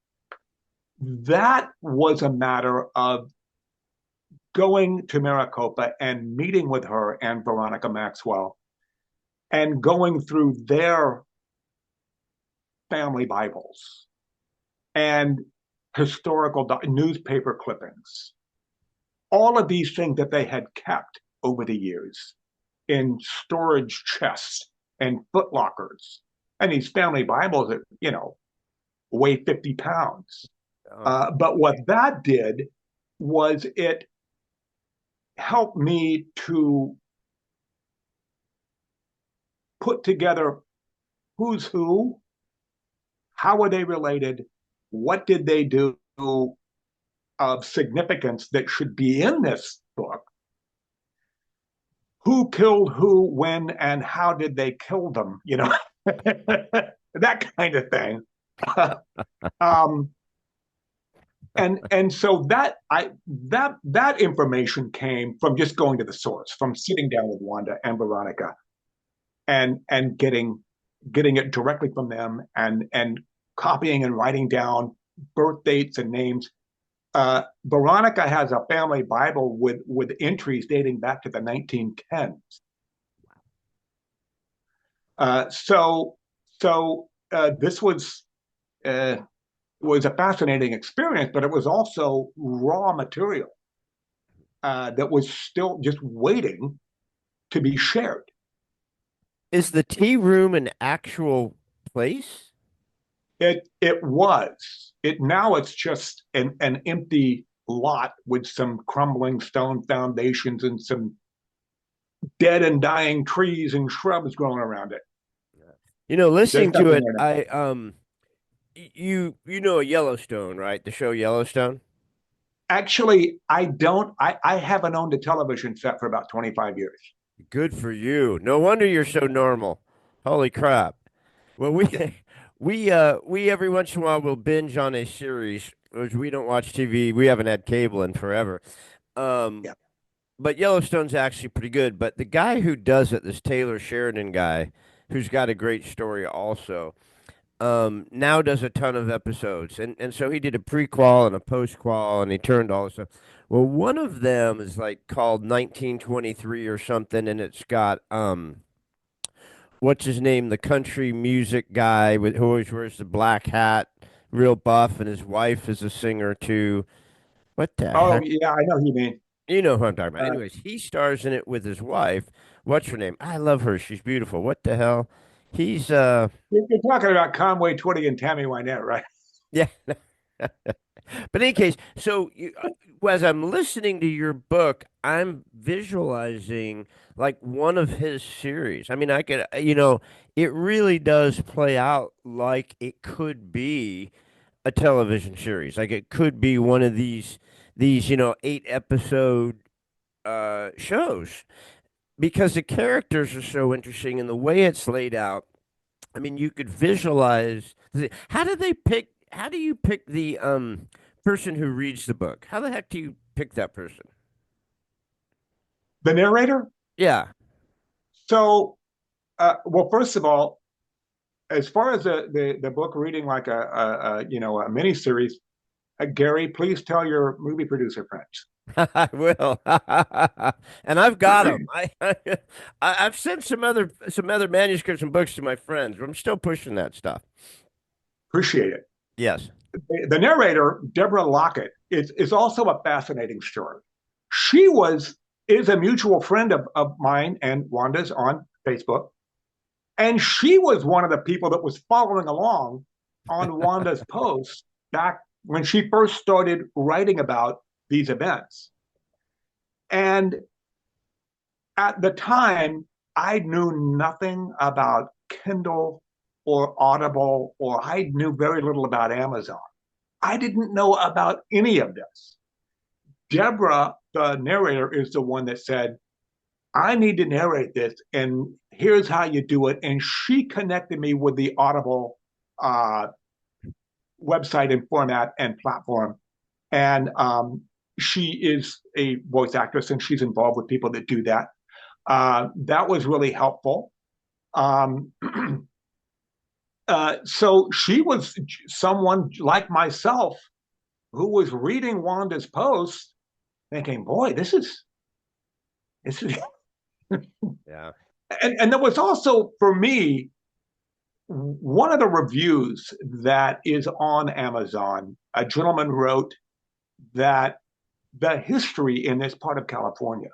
that was a matter of going to Maricopa and meeting with her and Veronica Maxwell and going through their family Bibles and historical newspaper clippings, all of these things that they had kept over the years in storage chests and footlockers. And these family Bibles that, weigh 50 pounds. But what that did was it helped me to put together who's who, how are they related, what did they do of significance that should be in this book, who killed who, when, and how did they kill them, that kind of thing. And so that information came from just going to the source, from sitting down with Wanda and Veronica, and getting it directly from them, and copying and writing down birth dates and names. Veronica has a family Bible with entries dating back to the 1910s. This was a fascinating experience, but it was also raw material that was still just waiting to be shared. Is the tea room an actual place? It was. Now it's just an empty lot with some crumbling stone foundations and some dead and dying trees and shrubs growing around it. Listening to it, you know Yellowstone, right? The show Yellowstone. Actually, I don't. I haven't owned a television set for about 25 years. Good for you. No wonder you're so normal. Holy crap. Well, we every once in a while will binge on a series, which we don't watch TV. We haven't had cable in forever. Yeah. But Yellowstone's actually pretty good. But the guy who does it, this Taylor Sheridan guy, who's got a great story also, now does a ton of episodes. And so he did a prequel and a postquel, and he turned all this stuff. Well, one of them is like called 1923 or something, and it's got what's his name, the country music guy who always wears the black hat, real buff, and his wife is a singer too. What the Oh heck? yeah, I know who you mean. You know who I'm talking about. Anyways, he stars in it with his wife. What's her name? I love her. She's beautiful. What the hell? He's You're talking about Conway Twitty and Tammy Wynette, right? yeah. But in any case, so as I'm listening to your book, I'm visualizing like one of his series. I mean, I could, it really does play out like it could be a television series. Like it could be one of these 8 episode shows. because the characters are so interesting and the way it's laid out. I mean, you could visualize how do they pick? How do you pick the person who reads the book? How the heck do you pick that person? The narrator. Yeah. So, well, first of all, as far as the book reading like a a mini series, Gary, please tell your movie producer friends. I will, and I've got them. I've sent some other manuscripts and books to my friends. I'm still pushing that stuff. Appreciate it. Yes. The narrator, Deborah Lockett, is also a fascinating story. She is a mutual friend of mine and Wanda's on Facebook. And she was one of the people that was following along on Wanda's posts back when she first started writing about these events. And at the time, I knew nothing about Kindle or Audible, or I knew very little about Amazon. I didn't know about any of this. Deborah, the narrator, is the one that said, I need to narrate this, and here's how you do it. And she connected me with the Audible website and format and platform. And she is a voice actress, and she's involved with people that do that. That was really helpful. So she was someone like myself who was reading Wanda's posts, thinking, "Boy, this is." Yeah. And there was also, for me, one of the reviews that is on Amazon. A gentleman wrote that the history in this part of California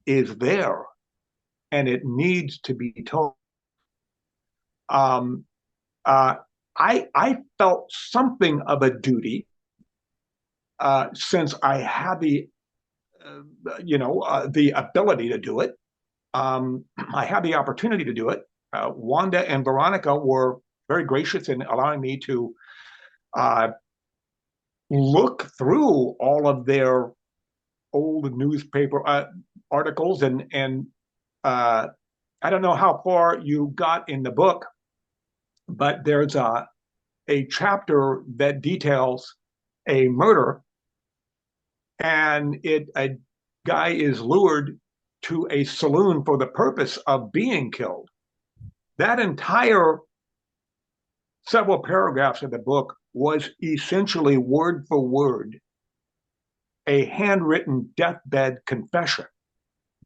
is there, and it needs to be told. I felt something of a duty since I had the ability to do it. I had the opportunity to do it. Wanda and Veronica were very gracious in allowing me to look through all of their old newspaper articles, and I don't know how far you got in the book, but there's a chapter that details a murder, and a guy is lured to a saloon for the purpose of being killed. That entire several paragraphs of the book was essentially word for word a handwritten deathbed confession.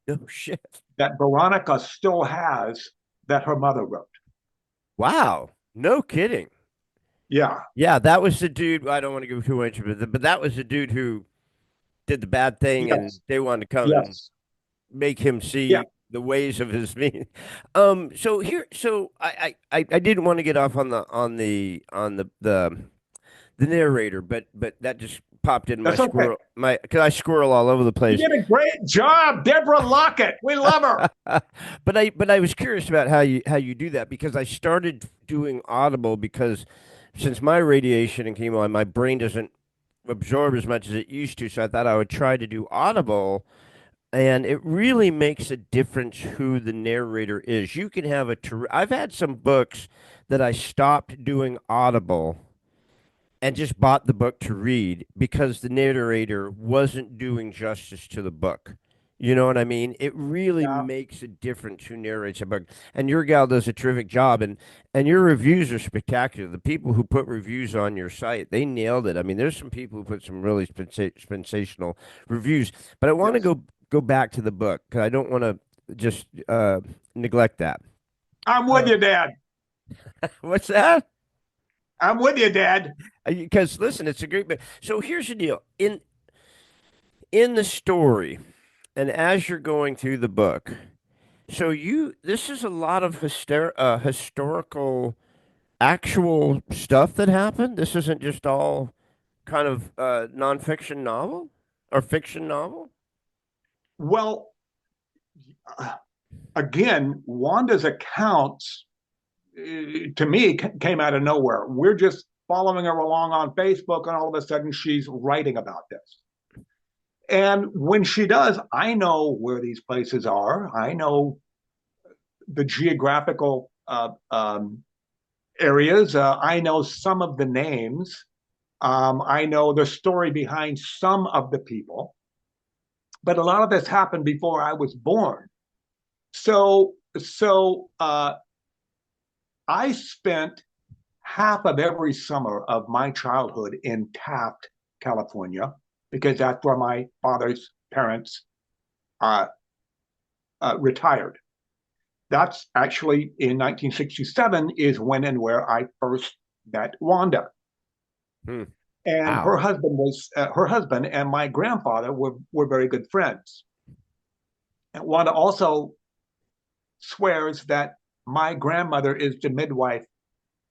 No shit. That Veronica still has, that her mother wrote. Wow. No kidding. Yeah. Yeah, that was the dude. I don't want to go too much, but that was the dude who did the bad thing, Yes. and they wanted to come and Yes. make him see Yeah. the ways of his being. So I didn't want to get off on the narrator, but that just popped in my That's okay. squirrel because I squirrel all over the You place. did a great job, Deborah Lockett. We love her. But I was curious about how you do that, because I started doing Audible because since my radiation and chemo, my brain doesn't absorb as much as it used to, so I thought I would try to do Audible. And it really makes a difference who the narrator is. You can have I've had some books that I stopped doing Audible and just bought the book to read because the narrator wasn't doing justice to the book. You know what I mean? It really Yeah. makes a difference who narrates a book. And your gal does a terrific job, and your reviews are spectacular. The people who put reviews on your site, they nailed it. I mean, there's some people who put some really sensational reviews. But I want to Yes. go back to the book because I don't want to just neglect that. I'm with you, Dad. What's that? I'm with you, Dad. Because listen, it's a great book. So here's the deal. In the story, and as you're going through the book, so this is a lot of historical, actual stuff that happened. This isn't just all kind of nonfiction novel or fiction novel. Well, again, Wanda's accounts to me came out of nowhere. We're just following her along on Facebook, and all of a sudden she's writing about this. And when she does, I know where these places are. I know the geographical areas. I know some of the names. I know the story behind some of the people. But a lot of this happened before I was born. So I spent half of every summer of my childhood in Taft, California, because that's where my father's parents retired. That's actually in 1967 is when and where I first met Wanda. And Wow. her husband and my grandfather were very good friends. And Wanda also swears that my grandmother is the midwife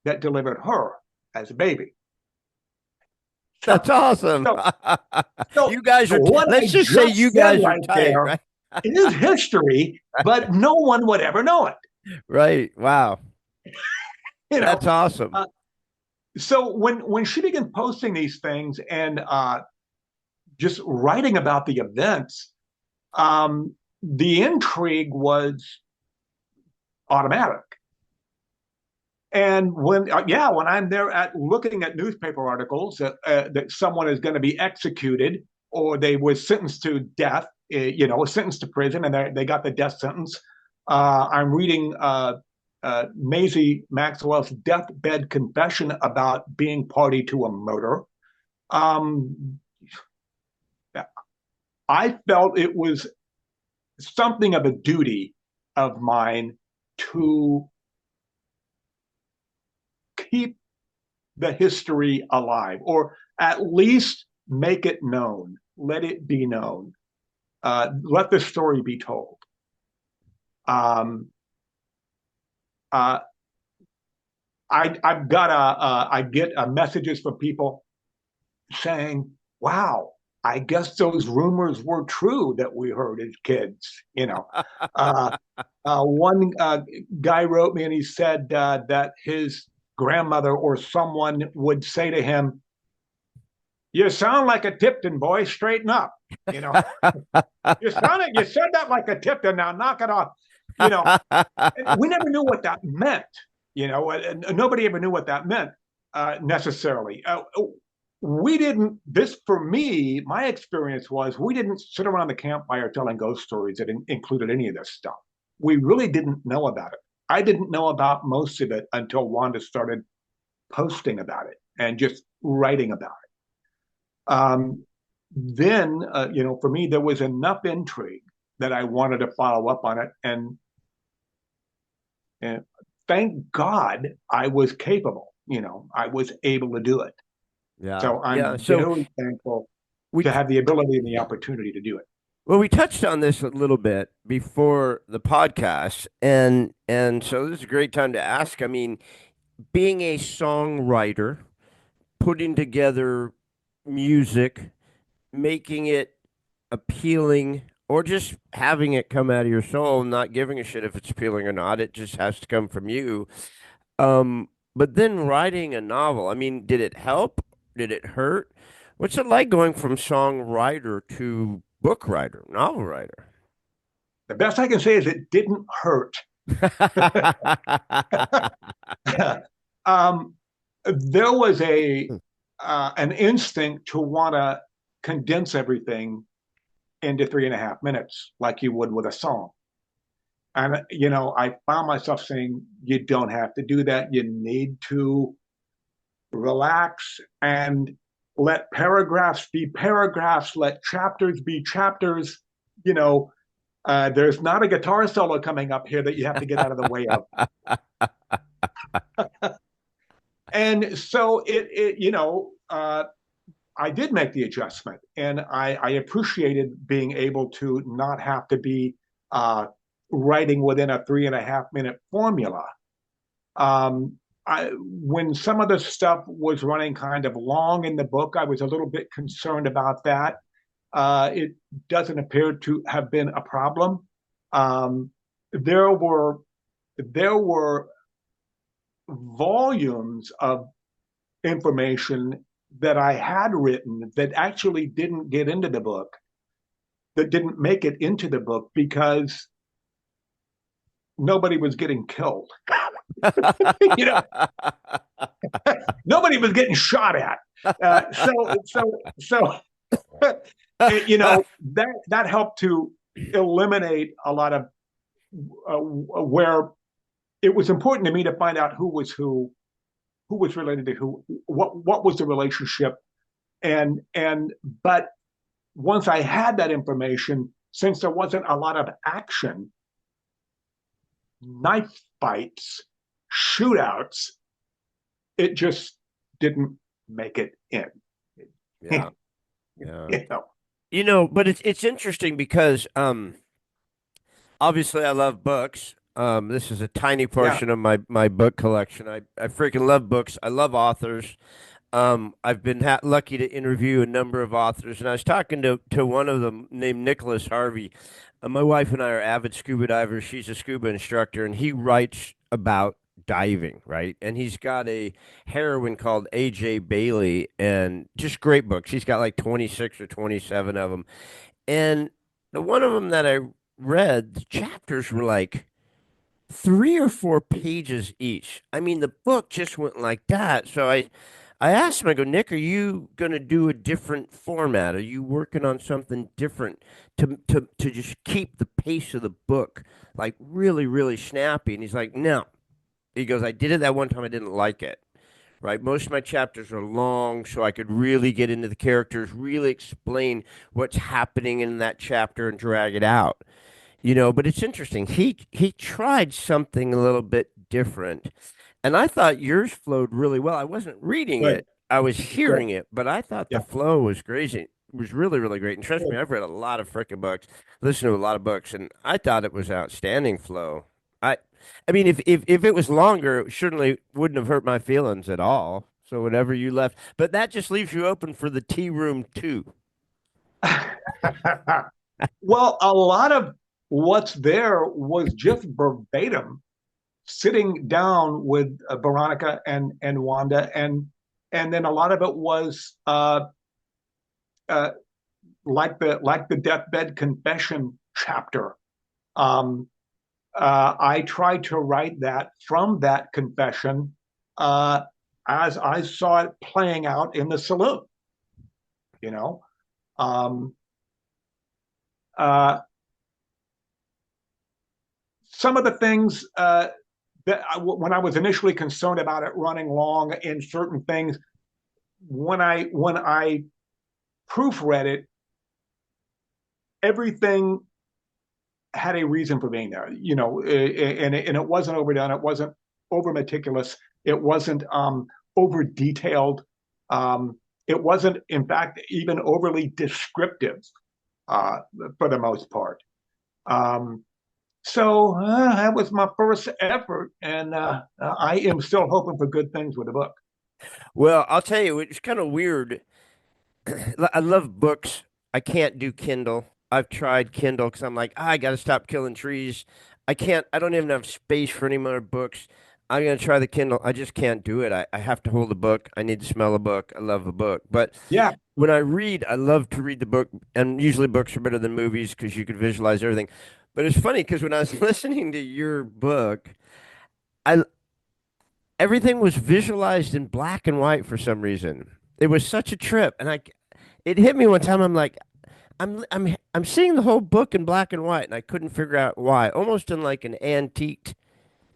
that delivered her as a baby. That's awesome. So You guys are, what let's I just say you guys are right tight, there right? is history, but no one would ever know it. Right. Wow. You know, That's awesome. So when she began posting these things and just writing about the events, the intrigue was automatic. And when I'm there at looking at newspaper articles that someone is going to be executed or they were sentenced to death, sentenced to prison, and they got the death sentence. I'm reading Maisie Maxwell's deathbed confession about being party to a murder. I felt it was something of a duty of mine to keep the history alive, or at least make it known, let it be known, let the story be told. I get messages from people saying, "Wow, I guess those rumors were true that we heard as kids." One guy wrote me and he said that his grandmother or someone would say to him, "You sound like a Tipton boy. Straighten up." You said that like a Tipton. Now knock it off. We never knew what that meant. And nobody ever knew what that meant necessarily. For me, my experience was we didn't sit around the campfire telling ghost stories that included any of this stuff. We really didn't know about it. I didn't know about most of it until Wanda started posting about it and just writing about it. Then, for me, there was enough intrigue that I wanted to follow up on it. And thank God I was capable. I was able to do it. Yeah. So I'm very thankful to have the ability and the opportunity to do it. Well, we touched on this a little bit before the podcast, and so this is a great time to ask. I mean, being a songwriter, putting together music, making it appealing, or just having it come out of your soul, not giving a shit if it's appealing or not. It just has to come from you. But then writing a novel, I mean, did it help? Did it hurt? What's it like going from songwriter to book writer, novel writer? The best I can say is it didn't hurt. There was an instinct to want to condense everything into 3.5 minutes, like you would with a song. And I found myself saying, you don't have to do that. You need to relax and let paragraphs be paragraphs, let chapters be chapters. There's not a guitar solo coming up here that you have to get out of the way of. And so I did make the adjustment, and I appreciated being able to not have to be writing within a 3.5 minute formula. When some of the stuff was running kind of long in the book, I was a little bit concerned about that. It doesn't appear to have been a problem. There were volumes of information that I had written that actually didn't get into the book that didn't make it into the book because nobody was getting killed. You know, nobody was getting shot at. So you know, that helped to eliminate a lot of where it was important to me to find out who was related to who, what was the relationship, but once I had that information, since there wasn't a lot of action, knife fights, shootouts, it just didn't make it in. Yeah. Yeah. You know? But it's interesting because obviously I love books. This is a tiny portion of my book collection. I freaking love books. I love authors. I've been lucky to interview a number of authors, and I was talking to one of them named Nicholas Harvey. My wife and I are avid scuba divers. She's a scuba instructor, and he writes about diving, right? And he's got a heroine called A.J. Bailey, and just great books. He's got like 26 or 27 of them. And the one of them that I read, the chapters were like 3 or 4 pages each. I mean, the book just went like that. So I asked him, I go, Nick, are you going to do a different format? Are you working on something different to just keep the pace of the book like really, really snappy? And he's like, no. He goes, I did it that one time. I didn't like it. Right. Most of my chapters are long, so I could really get into the characters, really explain what's happening in that chapter and drag it out. But it's interesting. He tried something a little bit different. And I thought yours flowed really well. I wasn't reading Good. it. I was hearing Good. it, but I thought Yeah. the flow was crazy. It was really, really great. And trust me, I've read a lot of freaking books, listened to a lot of books, and I thought it was outstanding flow. I mean, if it was longer, it certainly wouldn't have hurt my feelings at all. So whatever you left, but that just leaves you open for the tea room too. Well, a lot of what's there was just verbatim sitting down with Veronica and Wanda, and then a lot of it was like the deathbed confession chapter. I tried to write that from that confession as I saw it playing out in the saloon. You know, some of the things when I was initially concerned about it running long in certain things, when I proofread it, everything had a reason for being there, and it wasn't overdone. It wasn't over meticulous. It wasn't over detailed. It wasn't, in fact, even overly descriptive for the most part. So that was my first effort, and I am still hoping for good things with the book. Well, I'll tell you, it's kind of weird. I love books. I can't do Kindle. I've tried Kindle because I'm like, I got to stop killing trees. I can't, I don't even have space for any more books. I'm going to try the Kindle. I just can't do it. I have to hold a book. I need to smell a book. I love a book. But Yeah, when I read, I love to read the book. And usually books are better than movies because you can visualize everything. But it's funny because when I was listening to your book, I everything was visualized in black and white for some reason. It was such a trip. And it hit me one time. I'm like, I'm seeing the whole book in black and white, and I couldn't figure out why. Almost in like an antiqued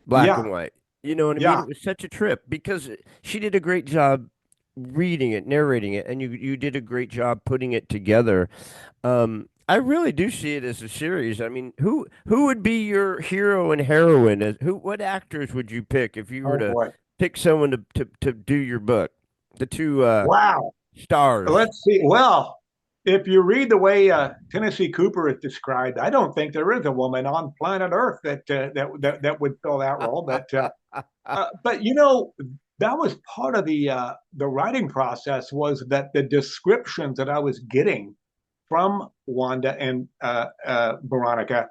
black yeah, and white. You know what I mean? yeah. It was such a trip because she did a great job reading it, narrating it, and you did a great job putting it together. I really do see it as a series. I mean, who would be your hero and heroine? What actors would you pick if you were Oh to boy. pick someone to do your book? The two Wow. stars. Let's see. Well, if you read the way Tennessee Cooper is described, I don't think there is a woman on planet Earth that would fill that role. But that was part of the writing process, was that the descriptions that I was getting from Wanda and Veronica,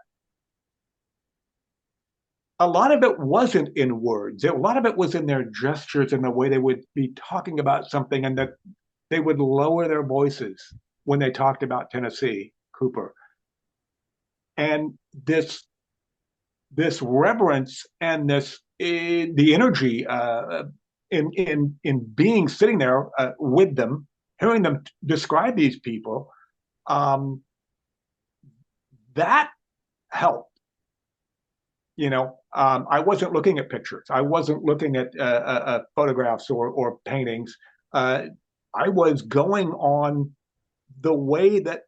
a lot of it wasn't in words. A lot of it was in their gestures and the way they would be talking about something, and that they would lower their voices when they talked about Tennessee Cooper. And this reverence and this the energy in being sitting there with them, hearing them describe these people, that helped. I wasn't looking at pictures. I wasn't looking at photographs or paintings. I was going on the way that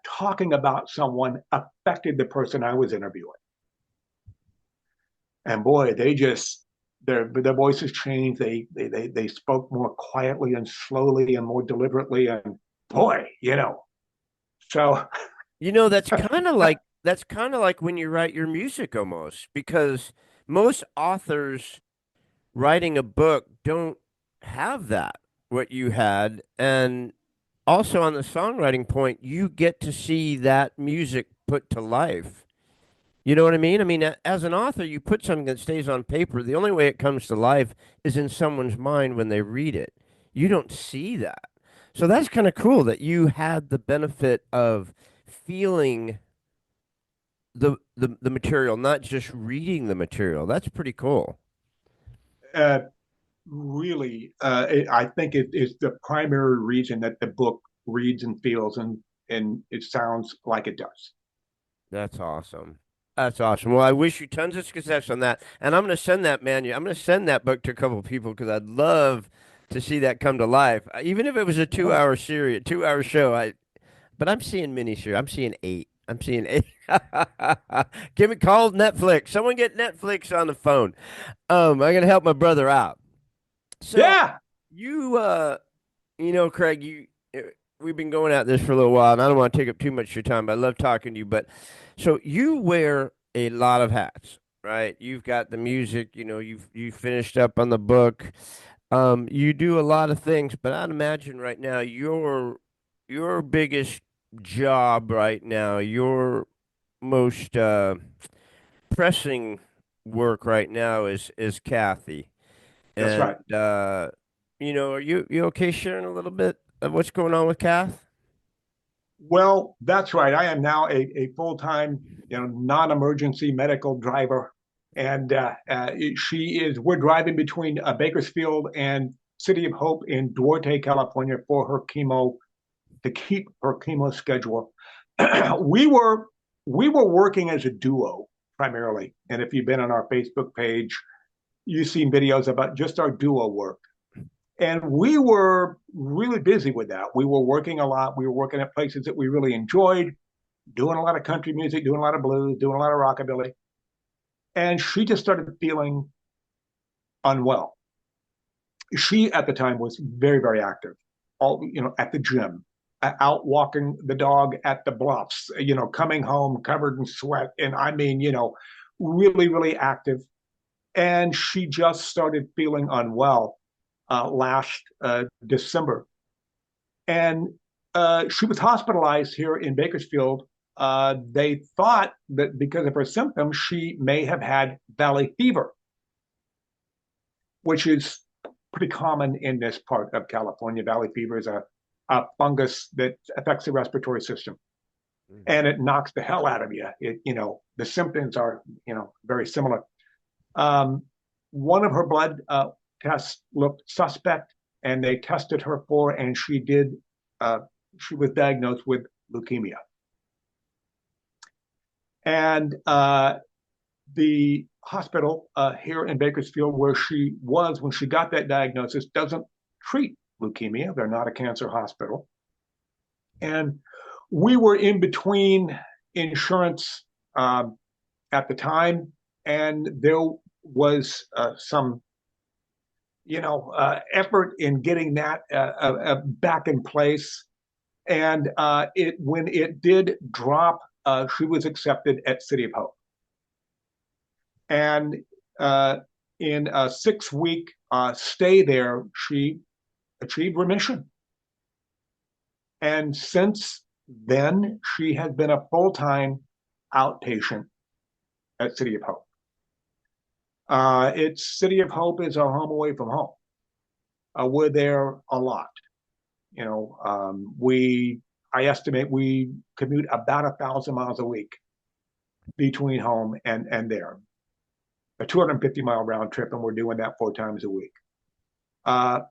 talking about someone affected the person I was interviewing. And boy, their voices changed. They spoke more quietly and slowly and more deliberately. And boy, so that's kind of like when you write your music almost, because most authors writing a book don't have that what you had. And also on the songwriting point, you get to see that music put to life. You know what I mean? I mean, as an author, you put something that stays on paper. The only way it comes to life is in someone's mind when they read it. You don't see that. So that's kind of cool that you had the benefit of feeling the material, not just reading the material. That's pretty cool. uh, really, I think it is the primary reason that the book reads and feels and it sounds like it does. That's awesome. That's awesome. Well, I wish you tons of success on that. And I'm going to send that I'm going to send that book to a couple of people because I'd love to see that come to life. Even if it was a 2 hour series, 2 hour show. But I'm seeing miniseries. I'm seeing 8. I'm seeing 8. Call Netflix. Someone get Netflix on the phone. I'm going to help my brother out. So Yeah. Craig, we've been going at this for a little while, and I don't want to take up too much of your time, but I love talking to you. But so you wear a lot of hats, right? You've got the music, you finished up on the book. You do a lot of things, but I'd imagine right now your biggest job right now, your most pressing work right now is Kathy. That's And right. are you okay sharing a little bit of what's going on with Kath? Well, that's right. I am now a full-time, non-emergency medical driver, and we're driving between Bakersfield and City of Hope in Duarte, California, for her chemo to keep her chemo schedule. we were we were working as a duo primarily, and if you've been on our Facebook page, you've seen videos about just our duo work. And we were really busy with that. We were working a lot. We were working at places that we really enjoyed, doing a lot of country music, doing a lot of blues, doing a lot of rockabilly. And she just started feeling unwell. She at the time was very, very active, at the gym, out walking the dog at the bluffs, coming home covered in sweat. And I mean, really, really active. And she just started feeling unwell last December. And she was hospitalized here in Bakersfield. They thought that because of her symptoms, she may have had valley fever, which is pretty common in this part of California. Valley fever is a fungus that affects the respiratory system, and it knocks the hell out of you. The symptoms are, very similar. One of her blood tests looked suspect, and they tested her and she was diagnosed with leukemia. And the hospital here in Bakersfield, where she was when she got that diagnosis, doesn't treat leukemia. They're not a cancer hospital. And we were in between insurance at the time, and there was some effort in getting that back in place. And when it did drop, she was accepted at City of Hope. And in a 6-week stay there, she achieved remission. And since then, she has been a full-time outpatient at City of Hope. City of Hope is our home away from home. We're there a lot. I estimate we commute about 1,000 miles a week between home and there. A 250-mile round trip, and we're doing that 4 times a week. But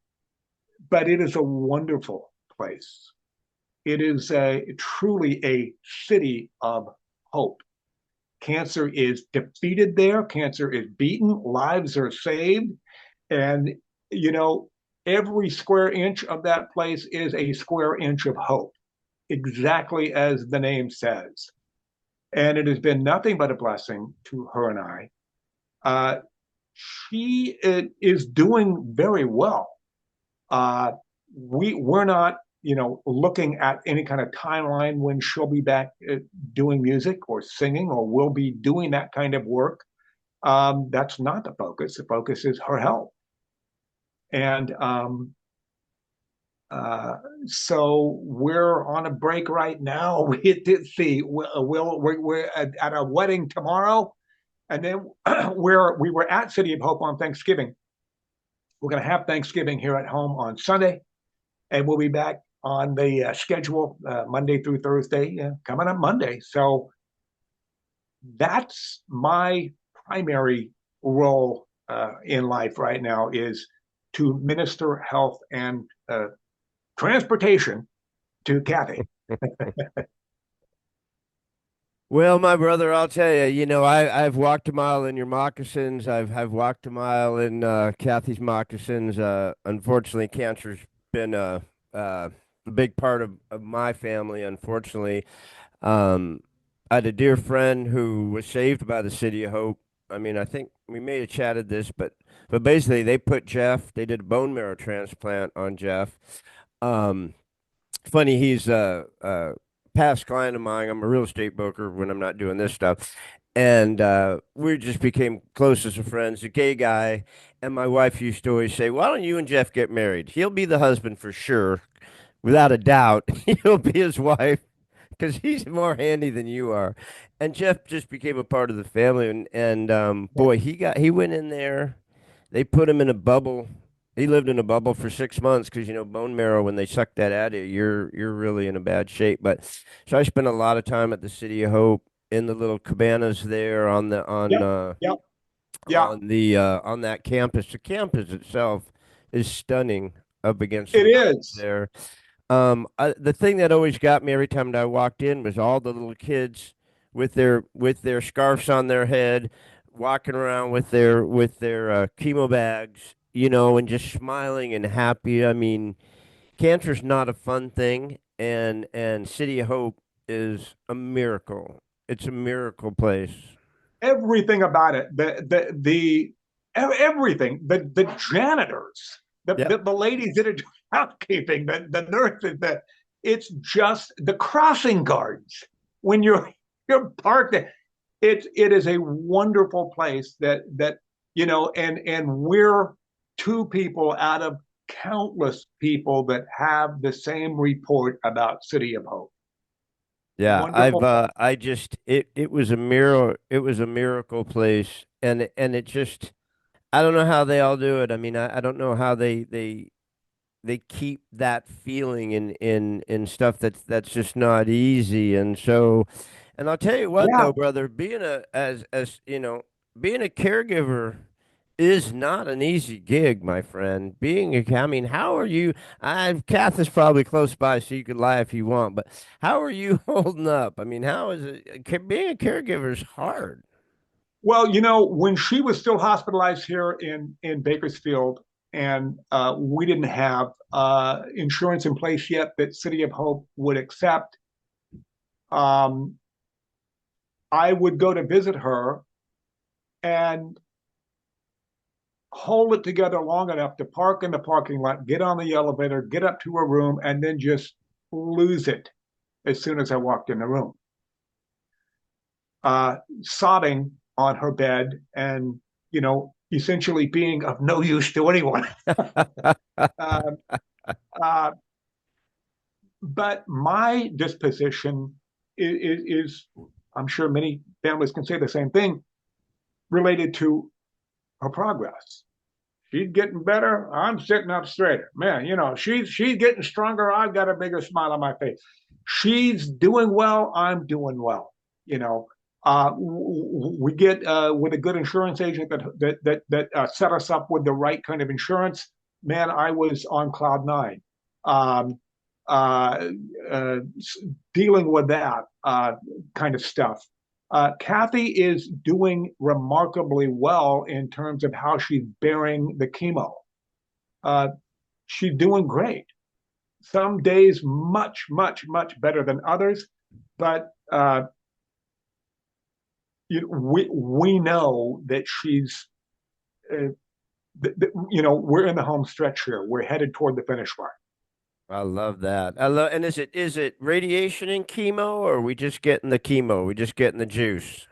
it is a wonderful place. It is truly a city of hope. Cancer is defeated there. Cancer is beaten. Lives are saved. And, every square inch of that place is a square inch of hope, exactly as the name says. And it has been nothing but a blessing to her and I. She is doing very well. We're not, looking at any kind of timeline when she'll be back doing music or singing, or will be doing that kind of work. That's not the focus. The focus is her health. And so we're on a break right now. We're at a wedding tomorrow, and then we were at City of Hope on Thanksgiving. We're going to have Thanksgiving here at home on Sunday, and we'll be back on the schedule Monday through Thursday, coming up Monday. So that's my primary role in life right now, is to minister health and transportation to Kathy. Well, my brother, I'll tell you, I've walked a mile in your moccasins. I've walked a mile in Kathy's moccasins. Unfortunately, cancer's been a big part of my family, unfortunately. I had a dear friend who was saved by the City of Hope. I mean, I think we may have chatted this, but basically they did a bone marrow transplant on Jeff. Funny, he's a past client of mine. I'm a real estate broker when I'm not doing this stuff. And we just became close as friends, a gay guy. And my wife used to always say, why don't you and Jeff get married? He'll be the husband for sure. Without a doubt, he'll be his wife, because he's more handy than you are. And Jeff just became a part of the family. And boy, he went in there. They put him in a bubble. He lived in a bubble for 6 months because, bone marrow, when they suck that out of you, you're really in a bad shape. But so I spent a lot of time at the City of Hope in the little cabanas there on that campus. The campus itself is stunning up against it is there. The thing that always got me every time that I walked in was all the little kids with their scarves on their head, walking around with their chemo bags, and just smiling and happy. I mean, cancer's not a fun thing, and City of Hope is a miracle. It's a miracle place. Everything about it, everything, the janitors, the ladies that are doing housekeeping, the nurses, it's just the crossing guards when you're parked there. It is a wonderful place that and we're two people out of countless people that have the same report about City of Hope. Yeah, Wonderful. it was a miracle. It was a miracle place, and it just, I don't know how they all do it. I mean, I don't know how they keep that feeling in stuff that's just not easy. And so, and I'll tell you what, Yeah. though, brother, being being a caregiver is not an easy gig, my friend. I mean, how are you? Kath is probably close by, so you could lie if you want, but how are you holding up? I mean, how is it? Being a caregiver is hard. Well, when she was still hospitalized here in Bakersfield, and we didn't have insurance in place yet that City of Hope would accept, I would go to visit her and hold it together long enough to park in the parking lot, get on the elevator, get up to her room, and then just lose it as soon as I walked in the room. Sobbing on her bed and, essentially being of no use to anyone. But my disposition is, I'm sure many families can say the same thing, related to her progress. She's getting better. I'm sitting up straighter. Man, she's getting stronger. I've got a bigger smile on my face. She's doing well. I'm doing well. We get with a good insurance agent that set us up with the right kind of insurance. Man, I was on cloud nine, um, uh, uh, dealing with that kind of stuff. Kathy is doing remarkably well in terms of how she's bearing the chemo. Uh, she's doing great. Some days much, much, much better than others, but we know that she's uh, we're in the home stretch here. We're headed toward the finish line. I love that. And is it radiation and chemo, or are we just getting the chemo? We just getting the juice?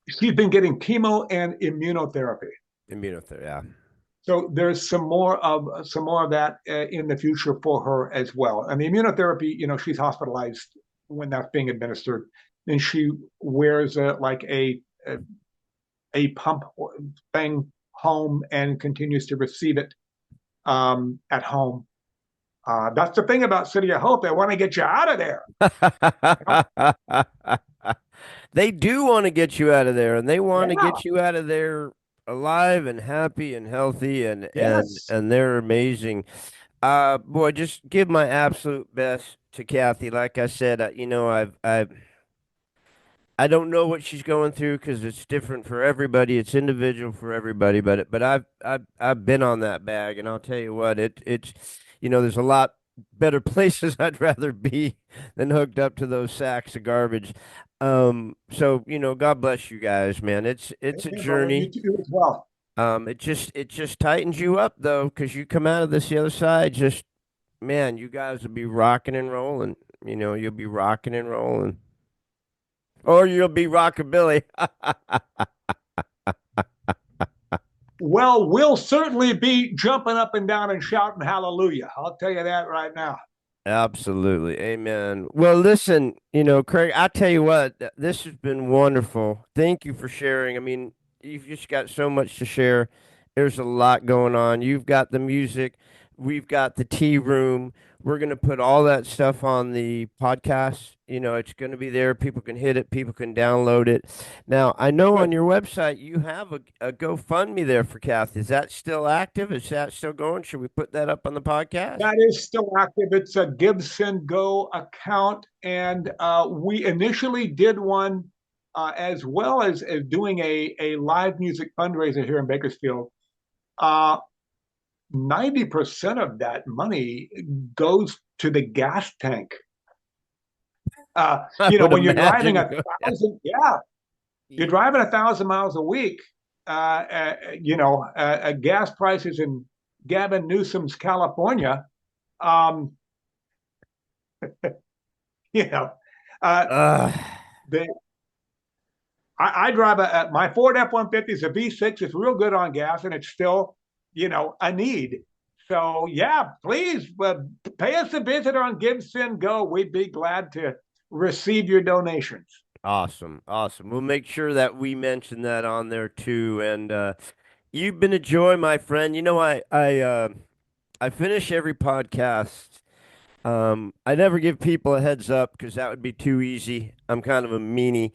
She's been getting chemo and immunotherapy. Immunotherapy, yeah. So there's some more of that in the future for her as well. And the immunotherapy, she's hospitalized when that's being administered, and she wears like a pump thing home and continues to receive it at home. That's the thing about City of Hope. They want to get you out of there. They do want to get you out of there, and they want to Yeah. get you out of there alive and happy and healthy, and Yes. they're amazing. Boy, just give my absolute best to Kathy. Like I said, I don't know what she's going through because it's different for everybody. It's individual for everybody. But I've been on that bag, and I'll tell you what, it's there's a lot better places I'd rather be than hooked up to those sacks of garbage. So God bless you guys, man. It's a Okay, brother, you journey. do as well. It just tightens you up though, because you come out of this the other side. Just man, you guys will be rocking and rolling. You'll be rocking and rolling. Or you'll be rockabilly. Well, we'll certainly be jumping up and down and shouting hallelujah. I'll tell you that right now. Absolutely. Amen. Well, listen, Craig, I tell you what, this has been wonderful. Thank you for sharing. I mean, you've just got so much to share. There's a lot going on. You've got the music, we've got the tea room. We're going to put all that stuff on the podcast. It's going to be there. People can hit it, people can download it. Now, I know on Good. your website you have a GoFundMe there for Kathy. Is that still active? Is that still going? Should we put that up on the podcast? That is still active. It's a Give, Send, Go account. And we initially did one as well as doing a live music fundraiser here in Bakersfield. 90% of that money goes to the gas tank. I would When you're driving imagine. you're driving 1,000 miles a week. Gas prices in Gavin Newsom's California. Um, you know, Uh, the I drive my Ford F-150 is a V6. It's real good on gas, and it's still, a need. So yeah, please pay us a visit on Give, Send, Go. We'd be glad to receive your donations. awesome. Awesome. We'll make sure that we mention that on there too. And you've been a joy, my friend. I finish every podcast. I never give people a heads up because that would be too easy. I'm kind of a meanie.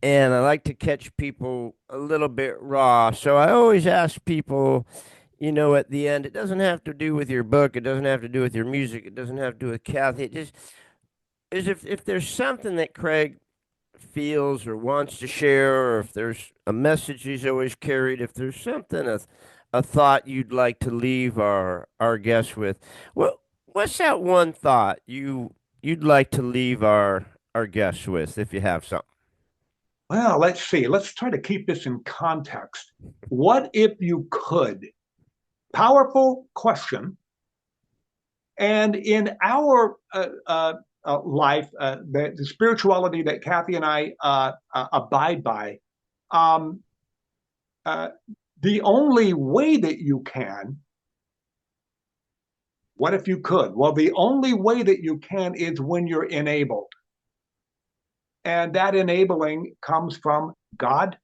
And I like to catch people a little bit raw. So I always ask people, at the end, it doesn't have to do with your book. It doesn't have to do with your music. It doesn't have to do with Kathy. It just is if there's something that Craig feels or wants to share, or if there's a message he's always carried, if there's something, a thought you'd like to leave our guests with, what's that one thought you'd like to leave our guests with, if you have something? Well, let's see. Let's try to keep this in context. What if you could? Powerful question. And in our life, the spirituality that Kathy and I abide by, um, the only way that you can, what if you could? Well, the only way that you can is when you're enabled. And that enabling comes from God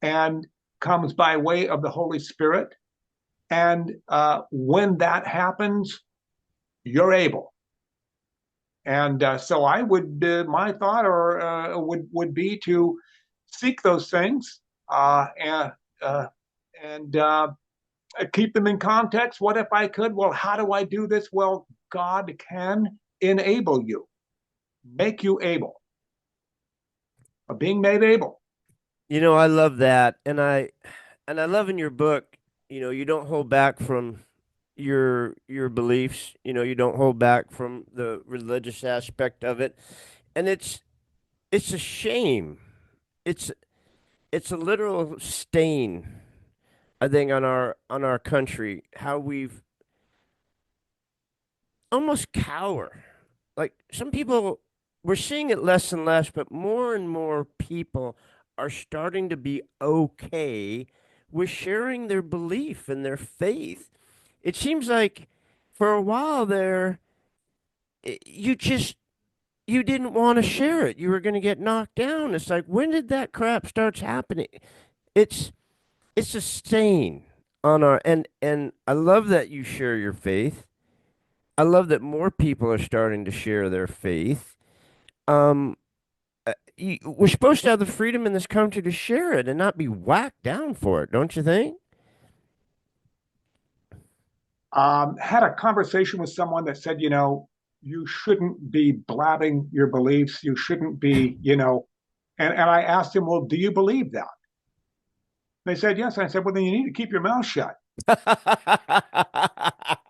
and comes by way of the Holy Spirit. And when that happens, you're able. And so I would, my thought would be to seek those things and keep them in context. What if I could? Well, how do I do this? Well, God can enable you, make you able, being made able. I love that, and I love in your book, you don't hold back from your beliefs. You don't hold back from the religious aspect of it, and it's a shame. It's it's a literal stain, I think, on our country, how we've almost cower. Like some people, we're seeing it less and less, but more and more people are starting to be okay with sharing their belief and their faith. It seems like for a while there, you didn't want to share it. You were going to get knocked down. It's like, when did that crap starts happening? It's it's a stain on our, and I love that you share your faith. I love that more people are starting to share their faith. Um, we're supposed to have the freedom in this country to share it and not be whacked down for it, don't you think? Had a conversation with someone that said, you shouldn't be blabbing your beliefs. You shouldn't be, and I asked him, well, do you believe that? They said, yes. I said, well, then you need to keep your mouth shut.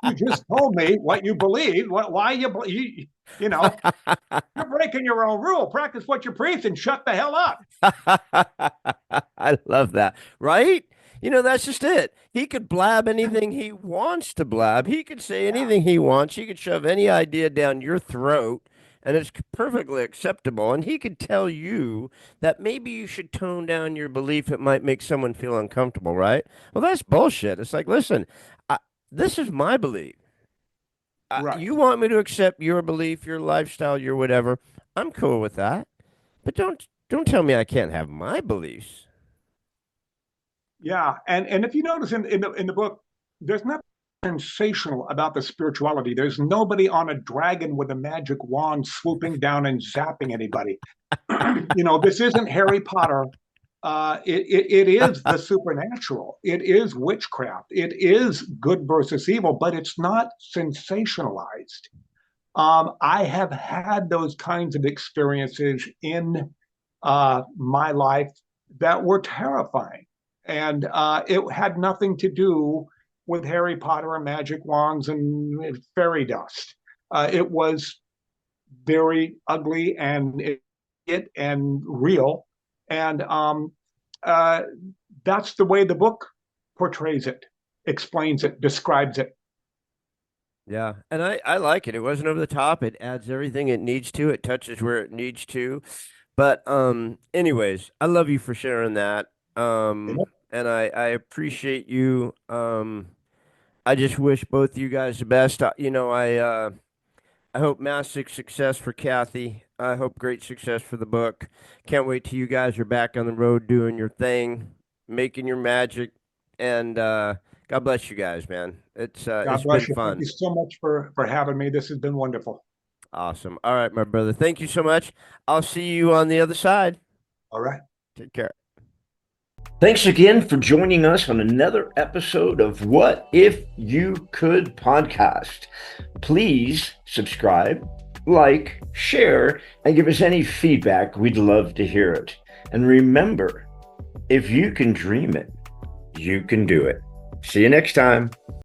You just told me what you believe. Why you know, you're breaking your own rule. Practice what you preach and shut the hell up. I love that. Right? That's just it. He could blab anything he wants to blab. He could say anything he wants. He could shove any idea down your throat, and it's perfectly acceptable. And he could tell you that maybe you should tone down your belief. It might make someone feel uncomfortable, right? Well, that's bullshit. It's like, listen, this is my belief. Right. You want me to accept your belief, your lifestyle, your whatever. I'm cool with that. But don't tell me I can't have my beliefs. Yeah, and if you notice in the book, there's nothing sensational about the spirituality. There's nobody on a dragon with a magic wand swooping down and zapping anybody. This isn't Harry Potter. It is the supernatural. It is witchcraft. It is good versus evil, but it's not sensationalized. I have had those kinds of experiences in my life that were terrifying. And it had nothing to do with Harry Potter and magic wands and fairy dust. It was very ugly and real. And that's the way the book portrays it, explains it, describes it. Yeah, and I like it. It wasn't over the top. It adds everything it needs to. It touches where it needs to. But anyways, I love you for sharing that. And I appreciate you. I just wish both you guys the best. I hope massive success for Kathy. I hope great success for the book. Can't wait till you guys are back on the road doing your thing, making your magic. And God bless you guys, man. It's God been bless you. fun. Thank you so much for having me. This has been wonderful. Awesome. All right, my brother. Thank you so much. I'll see you on the other side. All right. Take care. Thanks again for joining us on another episode of What If You Could podcast. Please subscribe, like, share, and give us any feedback. We'd love to hear it. And remember, if you can dream it, you can do it. See you next time.